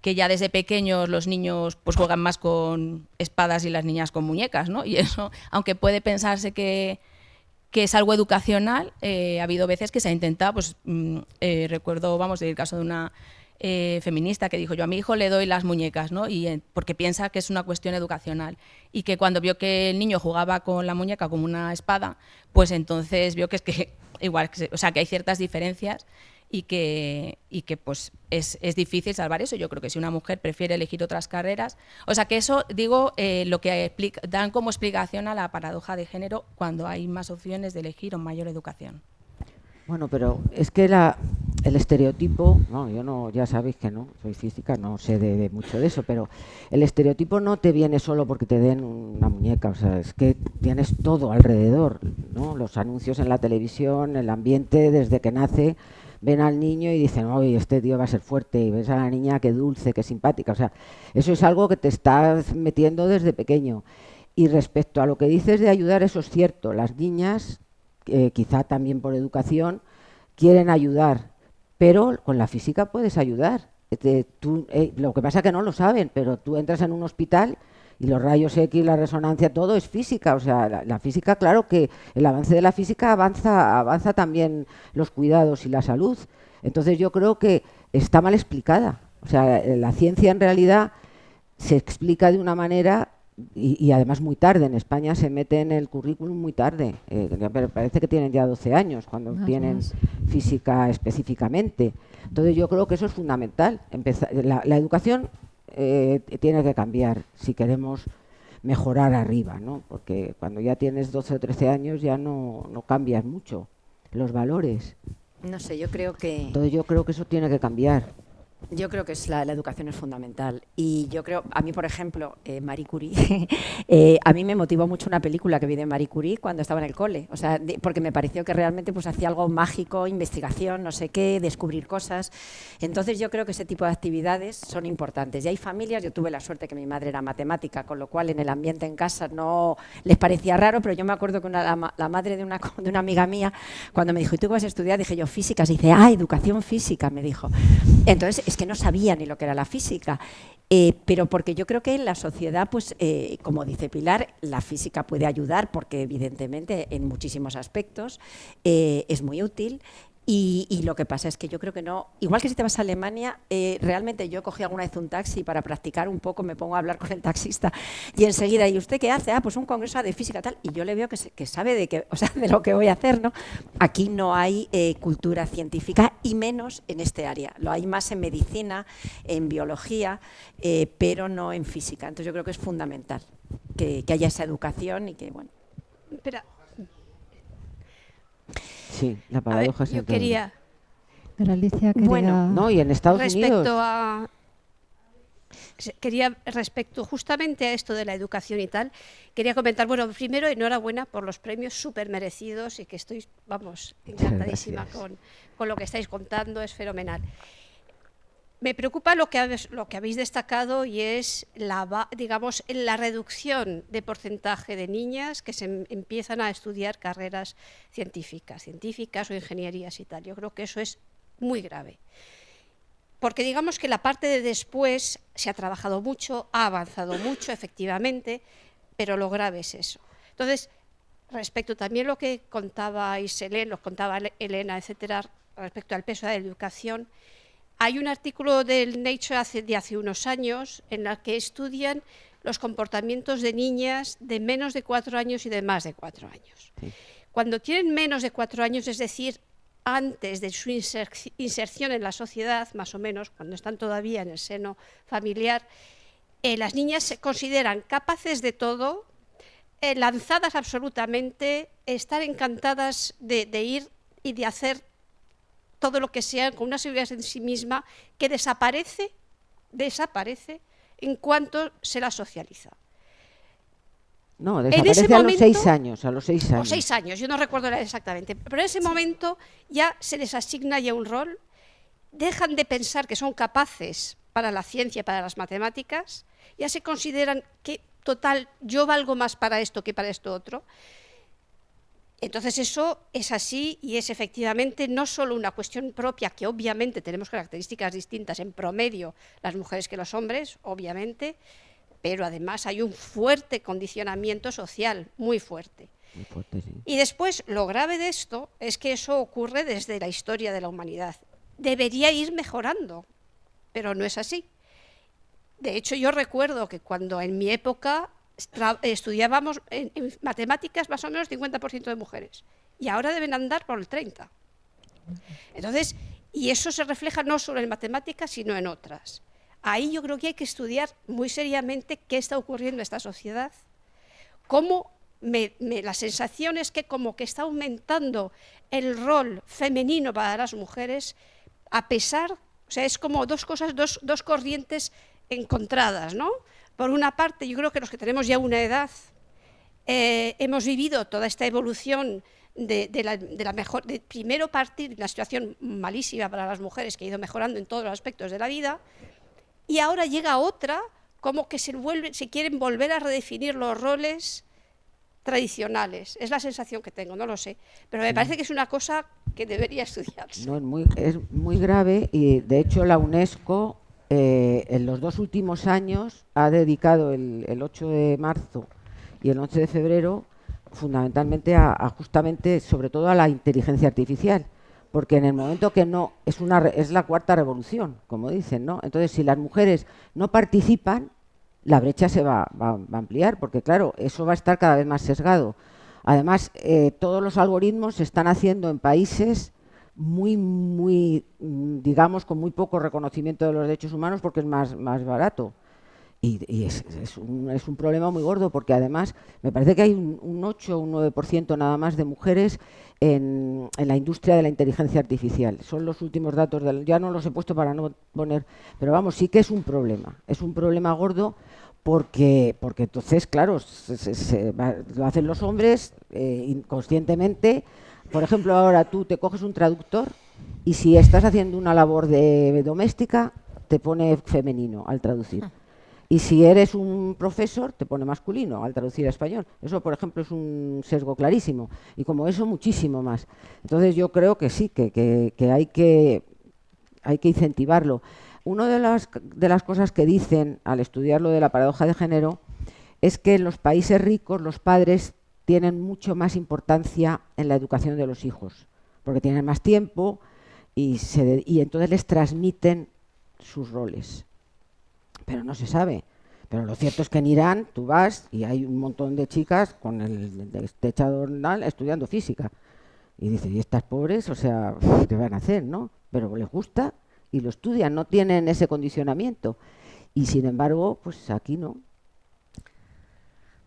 ya desde pequeños los niños pues juegan más con espadas y las niñas con muñecas, ¿no? Y eso, aunque puede pensarse que es algo educacional, ha habido veces que se ha intentado, pues recuerdo, vamos, el caso de una feminista que dijo, yo a mi hijo le doy las muñecas, ¿no? Y porque piensa que es una cuestión educacional, y que cuando vio que el niño jugaba con la muñeca como una espada, pues entonces vio que es que igual, o sea, que hay ciertas diferencias y que pues es difícil salvar eso. Yo creo que si una mujer prefiere elegir otras carreras, o sea que eso, digo, lo que dan como explicación a la paradoja de género cuando hay más opciones de elegir o mayor educación. Bueno, pero es que el estereotipo, no, yo no, ya sabéis que no, soy física, no sé de mucho de eso, pero el estereotipo no te viene solo porque te den una muñeca, o sea, es que tienes todo alrededor, ¿no? Los anuncios en la televisión, el ambiente desde que nace, ven al niño y dicen, oye, este tío va a ser fuerte, y ves a la niña qué dulce, qué simpática, o sea, eso es algo que te estás metiendo desde pequeño. Y respecto a lo que dices de ayudar, eso es cierto, las niñas, quizá también por educación, quieren ayudar, pero con la física puedes ayudar. Lo que pasa es que no lo saben, pero tú entras en un hospital y los rayos X, la resonancia, todo es física. O sea, la física, claro que el avance de la física avanza también los cuidados y la salud. Entonces yo creo que está mal explicada. O sea, la ciencia en realidad se explica de una manera y además muy tarde. En España se mete en el currículum muy tarde. Pero parece que tienen ya 12 años cuando tienen física específicamente. Entonces yo creo que eso es fundamental. La educación tiene que cambiar si queremos mejorar arriba, ¿no? Porque cuando ya tienes 12 o 13 años ya no cambias mucho los valores. No sé, yo creo que... Entonces yo creo que eso tiene que cambiar. Yo creo que la educación es fundamental y yo creo, a mí por ejemplo, Marie Curie, a mí me motivó mucho una película que vi de Marie Curie cuando estaba en el cole, o sea, porque me pareció que realmente pues hacía algo mágico, investigación, no sé qué, descubrir cosas. Entonces yo creo que ese tipo de actividades son importantes. Y hay familias, yo tuve la suerte que mi madre era matemática, con lo cual en el ambiente en casa no les parecía raro, pero yo me acuerdo que la madre de una amiga mía, cuando me dijo, ¿y tú qué vas a estudiar? Dije yo, físicas. Y dice, educación física, me dijo. Entonces, es que no sabía ni lo que era la física, pero porque yo creo que en la sociedad, pues, como dice Pilar, la física puede ayudar porque evidentemente en muchísimos aspectos es muy útil. Y lo que pasa es que yo creo que no, igual que si te vas a Alemania, realmente yo cogí alguna vez un taxi para practicar un poco, me pongo a hablar con el taxista y enseguida, ¿y usted qué hace? Pues un congreso de física tal, y yo le veo que sabe de lo que voy a hacer, ¿no? Aquí no hay cultura científica y menos en este área, lo hay más en medicina, en biología, pero no en física. Entonces yo creo que es fundamental que haya esa educación y que, bueno. Espera. Sí, la paradoja es yo quería... Pero Alicia quería... Bueno, no, y en Estados Unidos... Quería, respecto justamente a esto de la educación y tal, quería comentar, bueno, primero enhorabuena por los premios súper merecidos y que estoy, vamos, encantadísima con lo que estáis contando, es fenomenal. Me preocupa lo que habéis destacado y es digamos, la reducción de porcentaje de niñas que se empiezan a estudiar carreras científicas o ingenierías y tal. Yo creo que eso es muy grave. Porque digamos que la parte de después se ha trabajado mucho, ha avanzado mucho, efectivamente, pero lo grave es eso. Entonces, respecto también lo que contaba Iselén, lo contaba Elena, etcétera, respecto al peso de la educación, hay un artículo del Nature de hace unos años en el que estudian los comportamientos de niñas de menos de 4 años y de más de 4 años. Sí. Cuando tienen menos de 4 años, es decir, antes de su inserción en la sociedad, más o menos, cuando están todavía en el seno familiar, las niñas se consideran capaces de todo, lanzadas absolutamente, estar encantadas de ir y de hacer todo lo que sea con una seguridad en sí misma que desaparece en cuanto se la socializa. No, desaparece a los 6 años. A los 6 años. O 6 años, yo no recuerdo exactamente. Pero en ese momento ya se les asigna ya un rol, dejan de pensar que son capaces para la ciencia, para las matemáticas, ya se consideran que, total, yo valgo más para esto que para esto otro. Entonces eso es así y es efectivamente no solo una cuestión propia, que obviamente tenemos características distintas en promedio las mujeres que los hombres, obviamente, pero además hay un fuerte condicionamiento social, muy fuerte. Muy fuerte, sí. Y después, lo grave de esto es que eso ocurre desde la historia de la humanidad. Debería ir mejorando, pero no es así. De hecho, yo recuerdo que cuando en mi época estudiábamos en matemáticas más o menos 50% de mujeres, y ahora deben andar por el 30%. Entonces, y eso se refleja no solo en matemáticas, sino en otras. Ahí yo creo que hay que estudiar muy seriamente qué está ocurriendo en esta sociedad, cómo la sensación es que como que está aumentando el rol femenino para las mujeres, a pesar, o sea, es como dos cosas, dos corrientes encontradas, ¿no? Por una parte, yo creo que los que tenemos ya una edad hemos vivido toda esta evolución de primero partir de una situación malísima para las mujeres que ha ido mejorando en todos los aspectos de la vida, y ahora llega otra, como que se quieren volver a redefinir los roles tradicionales. Es la sensación que tengo, no lo sé. Pero me parece que es una cosa que debería estudiarse. No, es muy grave y, de hecho, la UNESCO en los 2 últimos años ha dedicado el 8 de marzo y el 11 de febrero fundamentalmente justamente, sobre todo, a la inteligencia artificial. Porque en el momento que no, es la 4ª revolución, como dicen, ¿no? Entonces, si las mujeres no participan, la brecha se va a ampliar, porque claro, eso va a estar cada vez más sesgado. Además, todos los algoritmos se están haciendo en países muy, digamos, con muy poco reconocimiento de los derechos humanos, porque es más barato. Y es un problema muy gordo, porque además me parece que hay un 8 o un 9% nada más de mujeres en la industria de la inteligencia artificial. Son los últimos datos, ya no los he puesto para no poner, pero vamos, sí que es un problema gordo, porque entonces, claro, lo hacen los hombres inconscientemente. Por ejemplo, ahora tú te coges un traductor y si estás haciendo una labor doméstica, te pone femenino al traducir. Y si eres un profesor, te pone masculino al traducir a español. Eso, por ejemplo, es un sesgo clarísimo. Y como eso, muchísimo más. Entonces yo creo que sí, que hay que incentivarlo. Una de las cosas que dicen al estudiar lo de la paradoja de género es que en los países ricos los padres tienen mucho más importancia en la educación de los hijos, porque tienen más tiempo y entonces les transmiten sus roles. Pero no se sabe. Pero lo cierto es que en Irán tú vas y hay un montón de chicas con el techado estudiando física. Y dices, ¿y estas pobres? O sea, ¿qué van a hacer, no? Pero les gusta y lo estudian, no tienen ese condicionamiento. Y sin embargo, pues aquí no.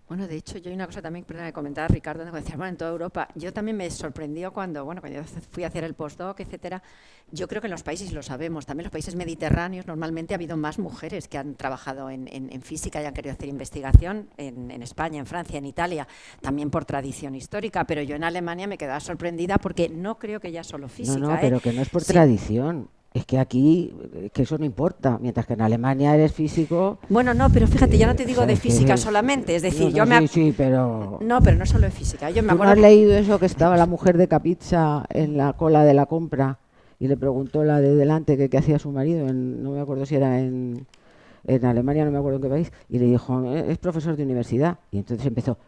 Bueno, de hecho, yo hay una cosa también que comentaba Ricardo, cuando decía, bueno, en toda Europa, yo también me sorprendió cuando yo fui a hacer el postdoc, etcétera. Yo creo que en los países, y lo sabemos, también los países mediterráneos, normalmente ha habido más mujeres que han trabajado en física y han querido hacer investigación, en España, en Francia, en Italia, también por tradición histórica, pero yo en Alemania me quedaba sorprendida porque no creo que ya solo física. No, pero que no es por tradición. Es que aquí, que eso no importa, mientras que en Alemania eres físico... Bueno, no, pero fíjate, ya no te digo de física solamente, es decir, Sí, pero... No, pero no solo de física. Yo me acuerdo... ¿Tú no has leído eso que estaba la mujer de Capizza en la cola de la compra y le preguntó la de delante qué hacía su marido, no me acuerdo si era en Alemania, no me acuerdo en qué país, y le dijo, es profesor de universidad. Y entonces empezó,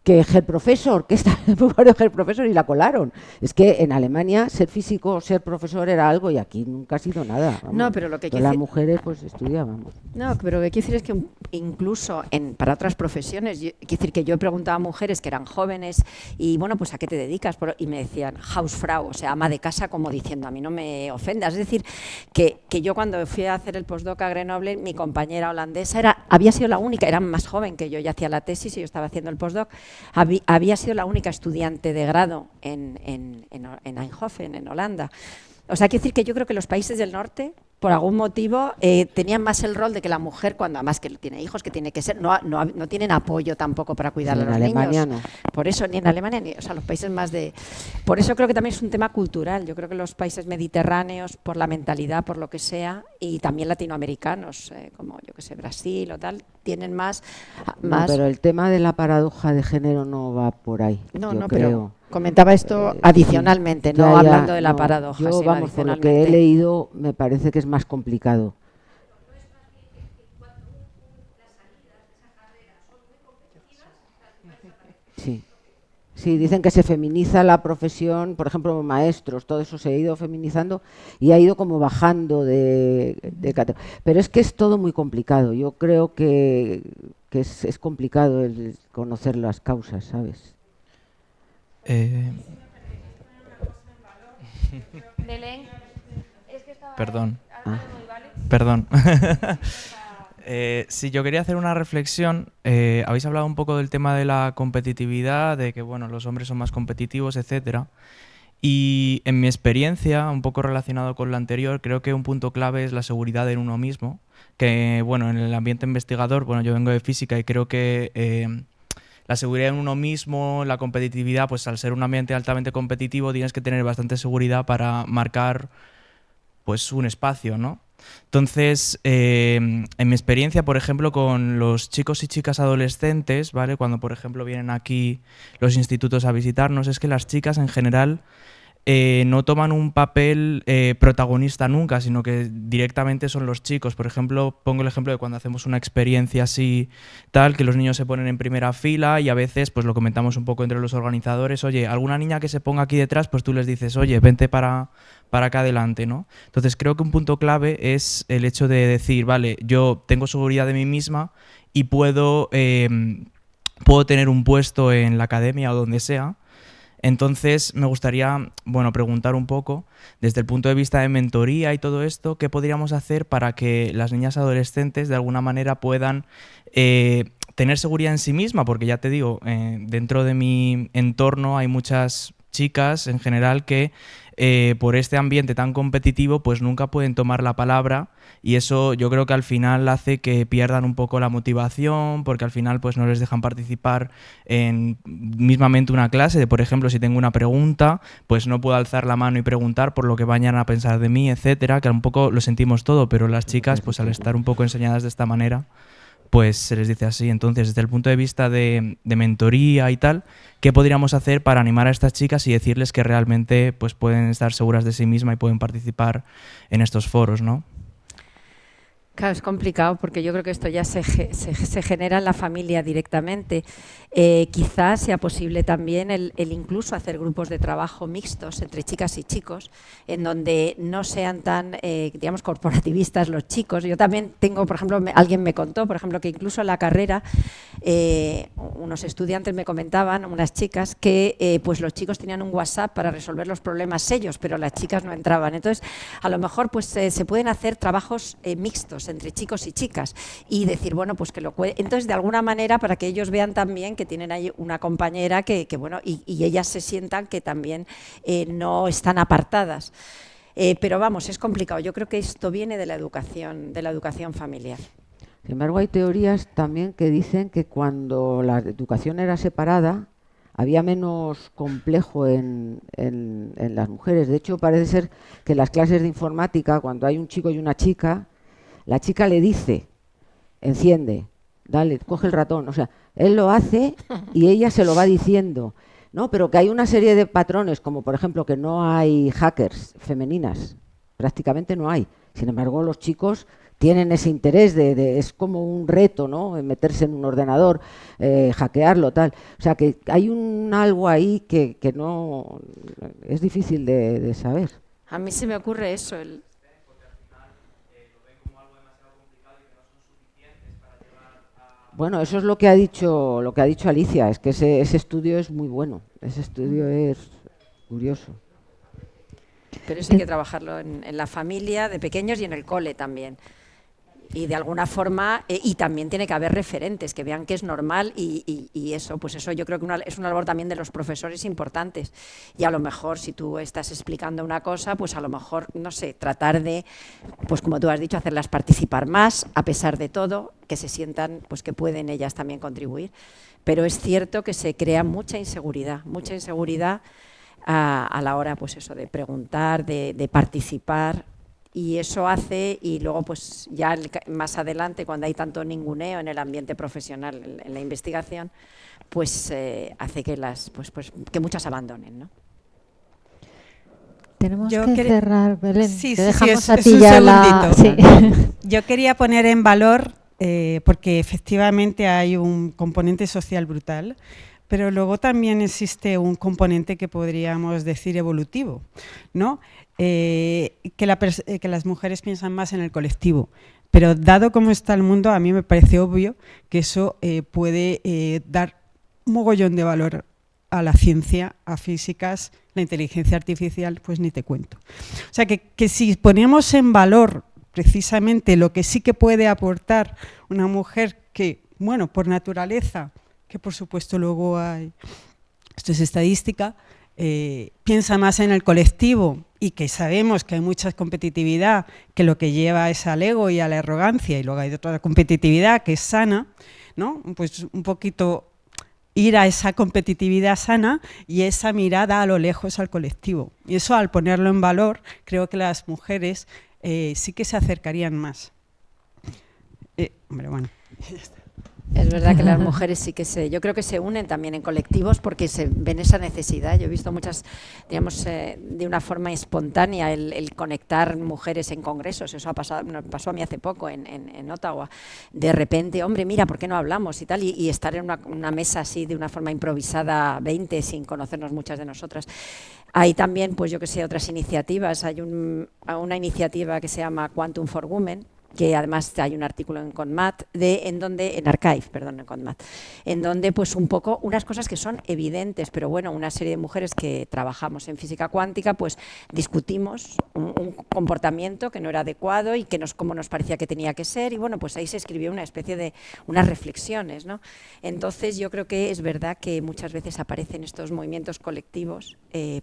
que Herr Professor, que está muy bueno Herr Professor, y la colaron. Es que en Alemania ser físico o ser profesor era algo y aquí nunca ha sido nada. Vamos. No, pero lo que todas las mujeres pues estudiábamos. No, pero lo que quiero decir es que incluso para otras profesiones, quiero decir que yo he preguntado a mujeres que eran jóvenes y bueno, pues ¿a qué te dedicas? Y me decían Hausfrau, o sea, ama de casa, como diciendo, a mí no me ofendas. Es decir, que yo cuando fui a hacer el postdoc a Grenoble, mi compañera holandesa había sido la única, era más joven que yo, ya hacía la tesis y yo estaba haciendo el postdoc, había sido la única estudiante de grado en Eindhoven, en Holanda. O sea, quiero decir que yo creo que los países del norte, por algún motivo, tenían más el rol de que la mujer, cuando además que tiene hijos, que tiene que ser, no tienen apoyo tampoco para cuidar a los niños. En Alemania no. Por eso, ni en Alemania, o sea, los países más de... Por eso creo que también es un tema cultural. Yo creo que los países mediterráneos, por la mentalidad, por lo que sea, y también latinoamericanos, como yo que sé, Brasil o tal, tienen más... No, pero el tema de la paradoja de género no va por ahí, no, yo creo. Pero comentaba esto adicionalmente, sí, no hablando de la paradoja. Yo, vamos, por lo que he leído, me parece que es más complicado. Sí. Sí, dicen que se feminiza la profesión, por ejemplo, maestros, todo eso se ha ido feminizando y ha ido como bajando de categoría. Pero es que es todo muy complicado. Yo creo que es complicado el conocer las causas, ¿sabes? Perdón. Perdón. Sí, yo quería hacer una reflexión. Habéis hablado un poco del tema de la competitividad, de que bueno, los hombres son más competitivos, etcétera. Y en mi experiencia, un poco relacionado con lo anterior, creo que un punto clave es la seguridad en uno mismo. Que bueno, en el ambiente investigador, bueno, yo vengo de física y creo que la seguridad en uno mismo, la competitividad, pues al ser un ambiente altamente competitivo tienes que tener bastante seguridad para marcar pues un espacio, ¿no? Entonces, en mi experiencia, por ejemplo, con los chicos y chicas adolescentes, ¿vale? Cuando, por ejemplo, vienen aquí los institutos a visitarnos, es que las chicas en general no toman un papel protagonista nunca, sino que directamente son los chicos. Por ejemplo, pongo el ejemplo de cuando hacemos una experiencia así tal, que los niños se ponen en primera fila y a veces pues lo comentamos un poco entre los organizadores, oye, alguna niña que se ponga aquí detrás, pues tú les dices, oye, vente para acá adelante, ¿no? Entonces creo que un punto clave es el hecho de decir, vale, yo tengo seguridad de mí misma y puedo tener un puesto en la academia o donde sea. Entonces me gustaría, bueno, preguntar un poco, desde el punto de vista de mentoría y todo esto, ¿qué podríamos hacer para que las niñas adolescentes de alguna manera puedan tener seguridad en sí misma? Porque ya te digo, dentro de mi entorno hay muchas chicas en general que por este ambiente tan competitivo pues nunca pueden tomar la palabra y eso yo creo que al final hace que pierdan un poco la motivación porque al final pues no les dejan participar en mismamente una clase de, por ejemplo, si tengo una pregunta pues no puedo alzar la mano y preguntar por lo que vayan a pensar de mí, etcétera, que un poco lo sentimos todo, pero las chicas pues al estar un poco enseñadas de esta manera pues se les dice así. Entonces, desde el punto de vista de mentoría y tal, ¿qué podríamos hacer para animar a estas chicas y decirles que realmente pues, pueden estar seguras de sí mismas y pueden participar en estos foros, ¿no? Claro, es complicado porque yo creo que esto ya se genera en la familia directamente. Quizás sea posible también el incluso hacer grupos de trabajo mixtos entre chicas y chicos, en donde no sean tan, digamos, corporativistas los chicos. Yo también tengo, por ejemplo, alguien me contó, por ejemplo, que incluso en la carrera unos estudiantes me comentaban, unas chicas, que pues los chicos tenían un WhatsApp para resolver los problemas ellos, pero las chicas no entraban. Entonces, a lo mejor pues se pueden hacer trabajos mixtos entre chicos y chicas y decir, bueno, pues que entonces de alguna manera para que ellos vean también que tienen ahí una compañera que bueno, y ellas se sientan que también no están apartadas. Pero vamos, es complicado. Yo creo que esto viene de la educación familiar. Sin embargo, hay teorías también que dicen que cuando la educación era separada había menos complejo en las mujeres. De hecho, parece ser que en las clases de informática, cuando hay un chico y una chica, la chica le dice, enciende, dale, coge el ratón. O sea, él lo hace y ella se lo va diciendo. ¿No? Pero que hay una serie de patrones, como por ejemplo que no hay hackers femeninas, prácticamente no hay. Sin embargo, los chicos tienen ese interés es como un reto, ¿no? Meterse en un ordenador, hackearlo, tal. O sea, que hay algo ahí que no es difícil de saber. A mí se me ocurre eso. Bueno, eso es lo que ha dicho Alicia, es que ese estudio es muy bueno, ese estudio es curioso. Pero eso hay que trabajarlo en la familia, de pequeños y en el cole también. Y de alguna forma, y también tiene que haber referentes que vean que es normal y eso, pues eso yo creo que es una labor también de los profesores importantes. Y a lo mejor si tú estás explicando una cosa, pues a lo mejor, no sé, tratar de, pues como tú has dicho, hacerlas participar más, a pesar de todo, que se sientan pues que pueden ellas también contribuir. Pero es cierto que se crea mucha inseguridad a la hora, pues eso, de preguntar, de participar. Y eso hace, y luego pues ya más adelante, cuando hay tanto ninguneo en el ambiente profesional, en la investigación, pues hace que que muchas abandonen, ¿no? Tenemos que cerrar, Belén. Sí, te dejamos a es ti un ya segundito. Yo quería poner en valor, porque efectivamente hay un componente social brutal, pero luego también existe un componente que podríamos decir evolutivo, ¿no? Que las mujeres piensan más en el colectivo, pero dado cómo está el mundo, a mí me parece obvio que eso puede dar un mogollón de valor a la ciencia, a físicas, la inteligencia artificial, pues ni te cuento. O sea que si ponemos en valor precisamente lo que sí que puede aportar una mujer que, bueno, por naturaleza, que por supuesto luego hay, esto es estadística, piensa más en el colectivo y que sabemos que hay mucha competitividad que lo que lleva es al ego y a la arrogancia, y luego hay otra competitividad que es sana, ¿no? Pues un poquito ir a esa competitividad sana y esa mirada a lo lejos al colectivo. Y eso, al ponerlo en valor, creo que las mujeres sí que se acercarían más. Hombre, bueno, ya está. Es verdad que las mujeres sí que yo creo que se unen también en colectivos porque se ven esa necesidad. Yo he visto muchas, digamos, de una forma espontánea el conectar mujeres en congresos. Eso pasó a mí hace poco en Ottawa. De repente, hombre, mira, ¿por qué no hablamos y tal? Y estar en una mesa así de una forma improvisada, 20, sin conocernos muchas de nosotras. Hay también, pues yo que sé, otras iniciativas. Hay una iniciativa que se llama Quantum for Women, que además hay un artículo en CONMAT, en CONMAT, en donde pues un poco unas cosas que son evidentes, pero bueno, una serie de mujeres que trabajamos en física cuántica, pues discutimos un comportamiento que no era adecuado y que como nos parecía que tenía que ser, y bueno, pues ahí se escribió una especie de unas reflexiones, ¿no? Entonces yo creo que es verdad que muchas veces aparecen estos movimientos colectivos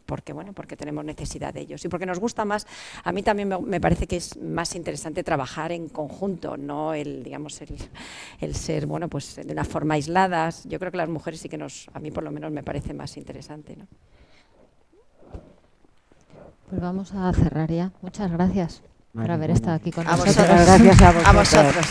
porque tenemos necesidad de ellos y porque nos gusta más. A mí también me parece que es más interesante trabajar en conjunto, no el ser, bueno, pues de una forma aislada. Yo creo que las mujeres sí que a mí por lo menos me parece más interesante, ¿no? Pues vamos a cerrar ya. Muchas gracias por haber estado aquí con nosotros. Gracias a vosotros. A vosotros.